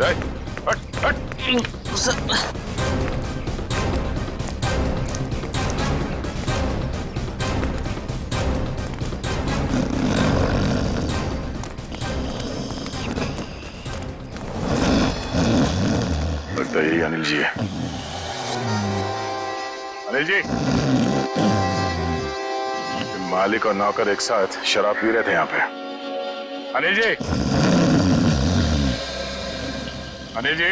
हट, हट। लगता है यही अनिल जी है। अनिल जी, मालिक और नौकर एक साथ शराब पी रहे थे यहाँ पे। अनिल जी, अनिल जी,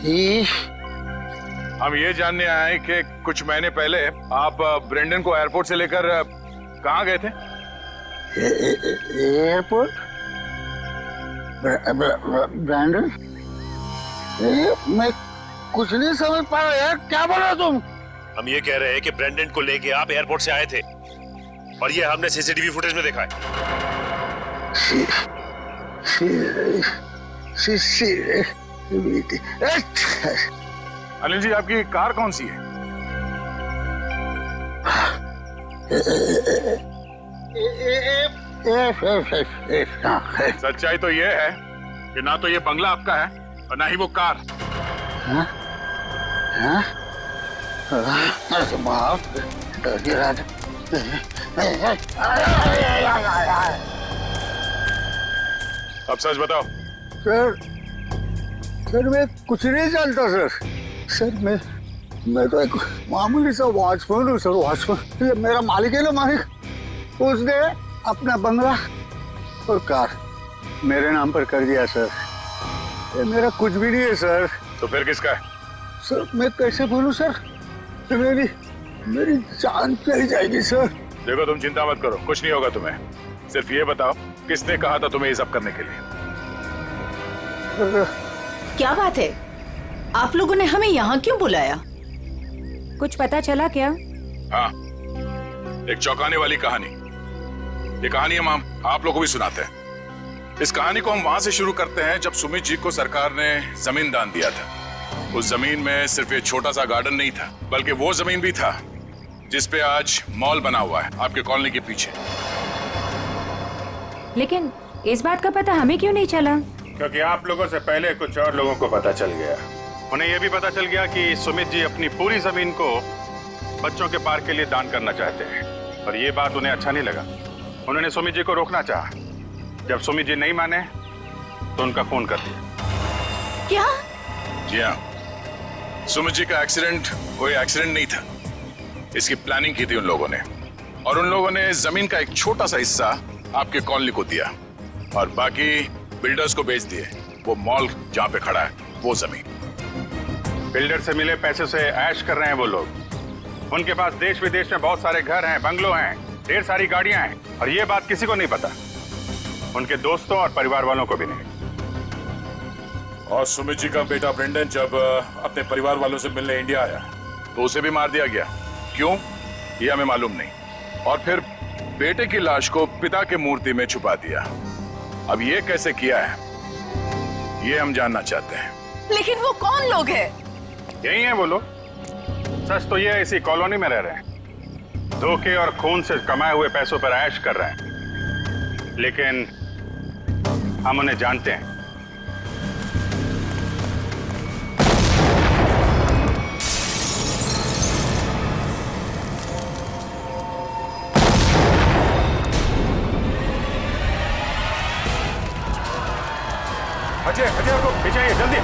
जी। हम ये जानने आए हैं कि कुछ महीने पहले आप ब्रेंडन को एयरपोर्ट से लेकर कहाँ गए थे? एयरपोर्ट? ब्रेंडन? मैं कुछ नहीं समझ पा रहा यार, क्या बोल रहे हो तुम? हम ये कह रहे हैं कि ब्रेंडन को लेके आप एयरपोर्ट से आए थे और ये हमने सीसीटीवी फुटेज में देखा है। अनिल जी, आपकी कार कौन सी है? सच्चाई तो ये है कि ना तो ये बंगला आपका है और ना ही वो कार। अब सच बताओ। सर मैं कुछ नहीं जानता सर मैं तो एक मामूली सा वॉचमैन हूँ सर, वॉचमैन। ये मेरा मालिक है ना, मालिक, उसने अपना बंगला और कार मेरे नाम पर कर दिया सर। ये मेरा कुछ भी नहीं है सर। तो फिर किसका है? सर मैं कैसे बोलूं सर, मेरी जान चली जाएगी सर। देखो तुम चिंता मत करो, कुछ नहीं होगा तुम्हें। सिर्फ ये बताओ किसने कहा था तुम्हें ये सब करने के लिए? क्या बात है, आप लोगों ने हमें यहाँ क्यों बुलाया? कुछ पता चला क्या? हाँ, एक चौंकाने वाली कहानी। ये कहानी हम आप लोगों को भी सुनाते हैं। इस कहानी को हम वहां से शुरू करते हैं जब सुमित जी को सरकार ने जमीन दान दिया था। उस जमीन में सिर्फ एक छोटा सा गार्डन नहीं था, बल्कि वो जमीन भी था जिसपे आज मॉल बना हुआ है आपके कॉलोनी के पीछे। लेकिन इस बात का पता हमें क्यों नहीं चला? क्योंकि आप लोगों से पहले कुछ और लोगों को पता चल गया। उन्हें यह भी पता चल गया कि सुमित जी अपनी पूरी जमीन को बच्चों के पार्क के लिए दान करना चाहते हैं, और ये बात उन्हें अच्छा नहीं लगा। उन्होंने सुमित जी को रोकना चाहा। जब सुमित जी नहीं माने तो उनका खून कर दिया। क्या? जी हाँ, सुमित जी का एक्सीडेंट कोई एक्सीडेंट नहीं था। इसकी प्लानिंग की थी उन लोगों ने, और उन लोगों ने जमीन का एक छोटा सा हिस्सा आपके कॉलोनी को दिया और बाकी बिल्डर्स को बेच दिए। वो मॉल जहां पे खड़ा है वो जमीन। बिल्डर से मिले पैसे से ऐश कर रहे हैं वो लोग। उनके पास देश विदेश में बहुत सारे घर हैं, बंगलो हैं, ढेर सारी गाड़ियां हैं, और ये बात किसी को नहीं पता, उनके दोस्तों और परिवार वालों को भी नहीं। और सुमित जी का बेटा ब्रेंडन जब अपने परिवार वालों से मिलने इंडिया आया तो उसे भी मार दिया गया। क्यों, ये हमें मालूम नहीं। और फिर बेटे की लाश को पिता की मूर्ति में छुपा दिया। अब ये कैसे किया है ये हम जानना चाहते हैं। लेकिन वो कौन लोग हैं? यही हैं वो लोग। सच तो ये इसी कॉलोनी में रह रहे हैं, धोखे और खून से कमाए हुए पैसों पर ऐश कर रहे हैं, लेकिन हम उन्हें जानते हैं। अजय को पीछे आइए जल्दी।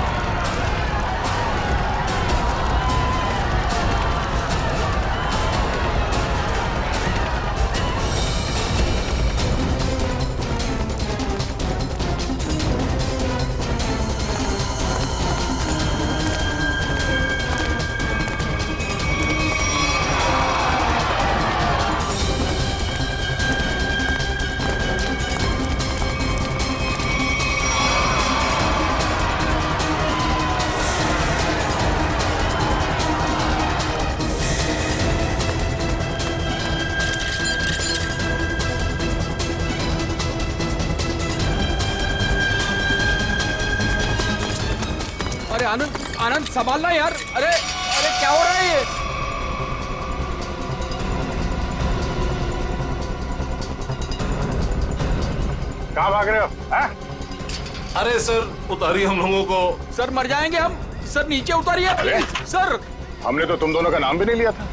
आनंद, आनंद संभालना यार। अरे अरे क्या हो रहा है ये? कहाँ भाग रहे हो? अरे सर उतारिए हम लोगों को। सर मर जाएंगे हम। सर नीचे उतारिए प्लीज। सर हमने तो तुम दोनों का नाम भी नहीं लिया था।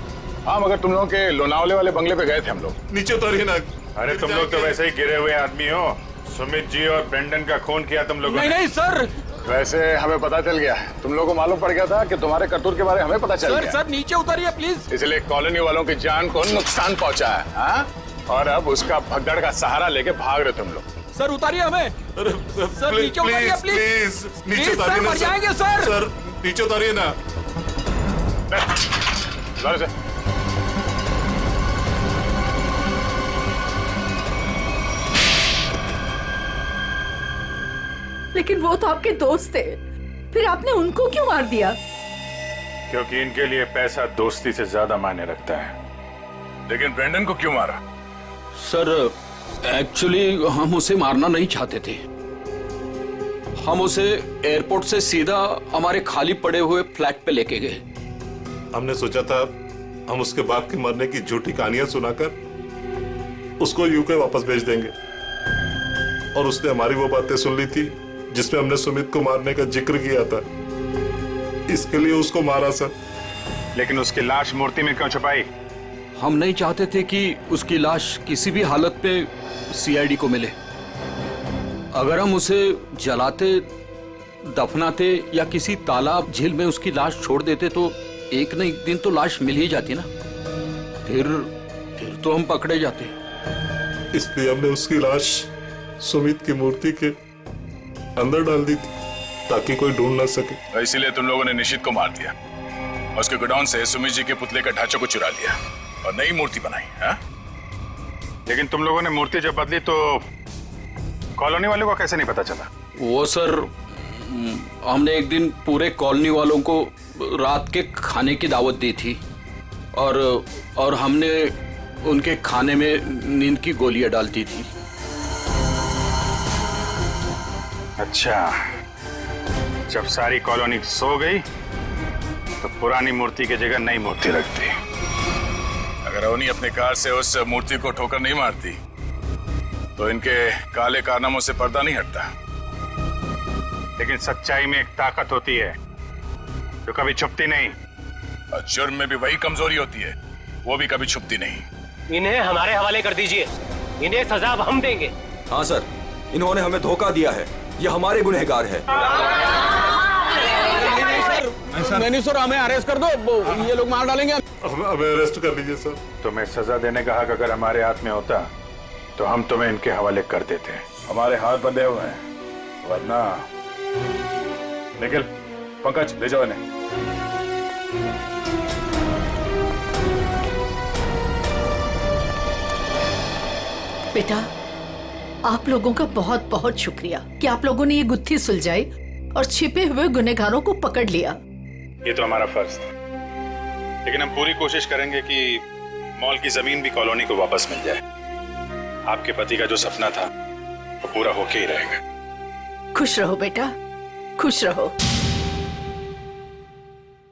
हाँ, मगर तुम लोगों के लोनावले वाले बंगले पे गए थे हम लोग। नीचे उतारिए ना। अरे तुम लोग तो वैसे ही गिरे हुए आदमी हो, सुमित जी और ब्रेंडन का खून किया तुम लोगों नहीं नहीं सर। वैसे हमें पता चल गया, तुम लोगों को मालूम पड़ गया था कि तुम्हारे करतूत के बारे में हमें पता चल सर गया। सर नीचे उतारिए प्लीज। इसलिए कॉलोनी वालों की जान को नुकसान पहुंचा है, हाँ? और अब उसका भगदड़ का सहारा लेके भाग रहे तुम लोग। सर उतारिए हमें। सर नीचे उतारिए प्लीज। नीचे उतारिए ना मर जाएंगे सर। सर नीचे उतारिए ना। लेकिन वो तो आपके दोस्त थे, फिर आपने उनको क्यों मार दिया? क्योंकि इनके लिए पैसा दोस्ती से ज्यादा मायने रखता है। लेकिन ब्रेंडन को क्यों मारा? सर एक्चुअली हम उसे मारना नहीं चाहते थे। हम उसे एयरपोर्ट से सीधा हमारे खाली पड़े हुए फ्लैट पे लेके गए। हमने सोचा था हम उसके बाप के मरने की झूठी कहानियां सुनाकर उसको यूके वापस भेज देंगे, और उसने हमारी वो बातें सुन ली थी जिसमें हमने सुमित को मारने का जिक्र किया था, इसके लिए उसको मारा सर। लेकिन उसकी लाश मूर्ति में क्यों छुपाई? हम नहीं चाहते थे कि उसकी लाश किसी भी हालत में सीआईडी को मिले। अगर हम उसे जलाते, दफनाते या किसी तालाब झील में उसकी लाश छोड़ देते तो एक न एक दिन तो लाश मिल ही जाती ना। फिर तो हम पकड़े जाते। इसलिए हमने उसकी लाश सुमित की मूर्ति के अंदर डाल दी थी ताकि कोई ढूंढ ना सके। इसीलिए तुम लोगों ने निशित को मार दिया और उसके गोडाउन से सुमित जी के पुतले का ढांचे को चुरा लिया और नई मूर्ति बनाई, हाँ? लेकिन तुम लोगों ने मूर्ति जब बदली तो कॉलोनी वालों को कैसे नहीं पता चला? वो सर हमने एक दिन पूरे कॉलोनी वालों को रात के खाने की दावत दी थी और हमने उनके खाने में नींद की गोलियां डाल दी थी। अच्छा, जब सारी कॉलोनी सो गई तो पुरानी मूर्ति की जगह नई मूर्ति रख दी। अगर अवनी अपने कार से उस मूर्ति को ठोकर नहीं मारती तो इनके काले कारनामों से पर्दा नहीं हटता। लेकिन सच्चाई में एक ताकत होती है जो कभी छुपती नहीं, और जुर्म में भी वही कमजोरी होती है, वो भी कभी छुपती नहीं। इन्हें हमारे हवाले कर दीजिए, इन्हें सजा हम देंगे। हाँ सर, इन्होंने हमें धोखा दिया है, ये हमारे गुनहगार है। नहीं सर, हमें अरेस्ट कर दो, ये लोग मार डालेंगे। हमें अरेस्ट कर लीजिए सर। तुम्हें सजा देने का हक अगर हमारे हाथ में होता तो हम तुम्हें इनके हवाले कर देते। हमारे हाथ बंधे हुए हैं, वरना निखिल, पंकज ले जाओ इन्हें। बेटा, आप लोगों का बहुत बहुत शुक्रिया कि आप लोगों ने ये गुत्थी सुलझाई और छिपे हुए गुनहगारों को पकड़ लिया। ये तो हमारा फर्ज था, लेकिन हम पूरी कोशिश करेंगे कि मॉल की जमीन भी कॉलोनी को वापस मिल जाए। आपके पति का जो सपना था वो पूरा होके ही रहेगा। खुश रहो बेटा, खुश रहो।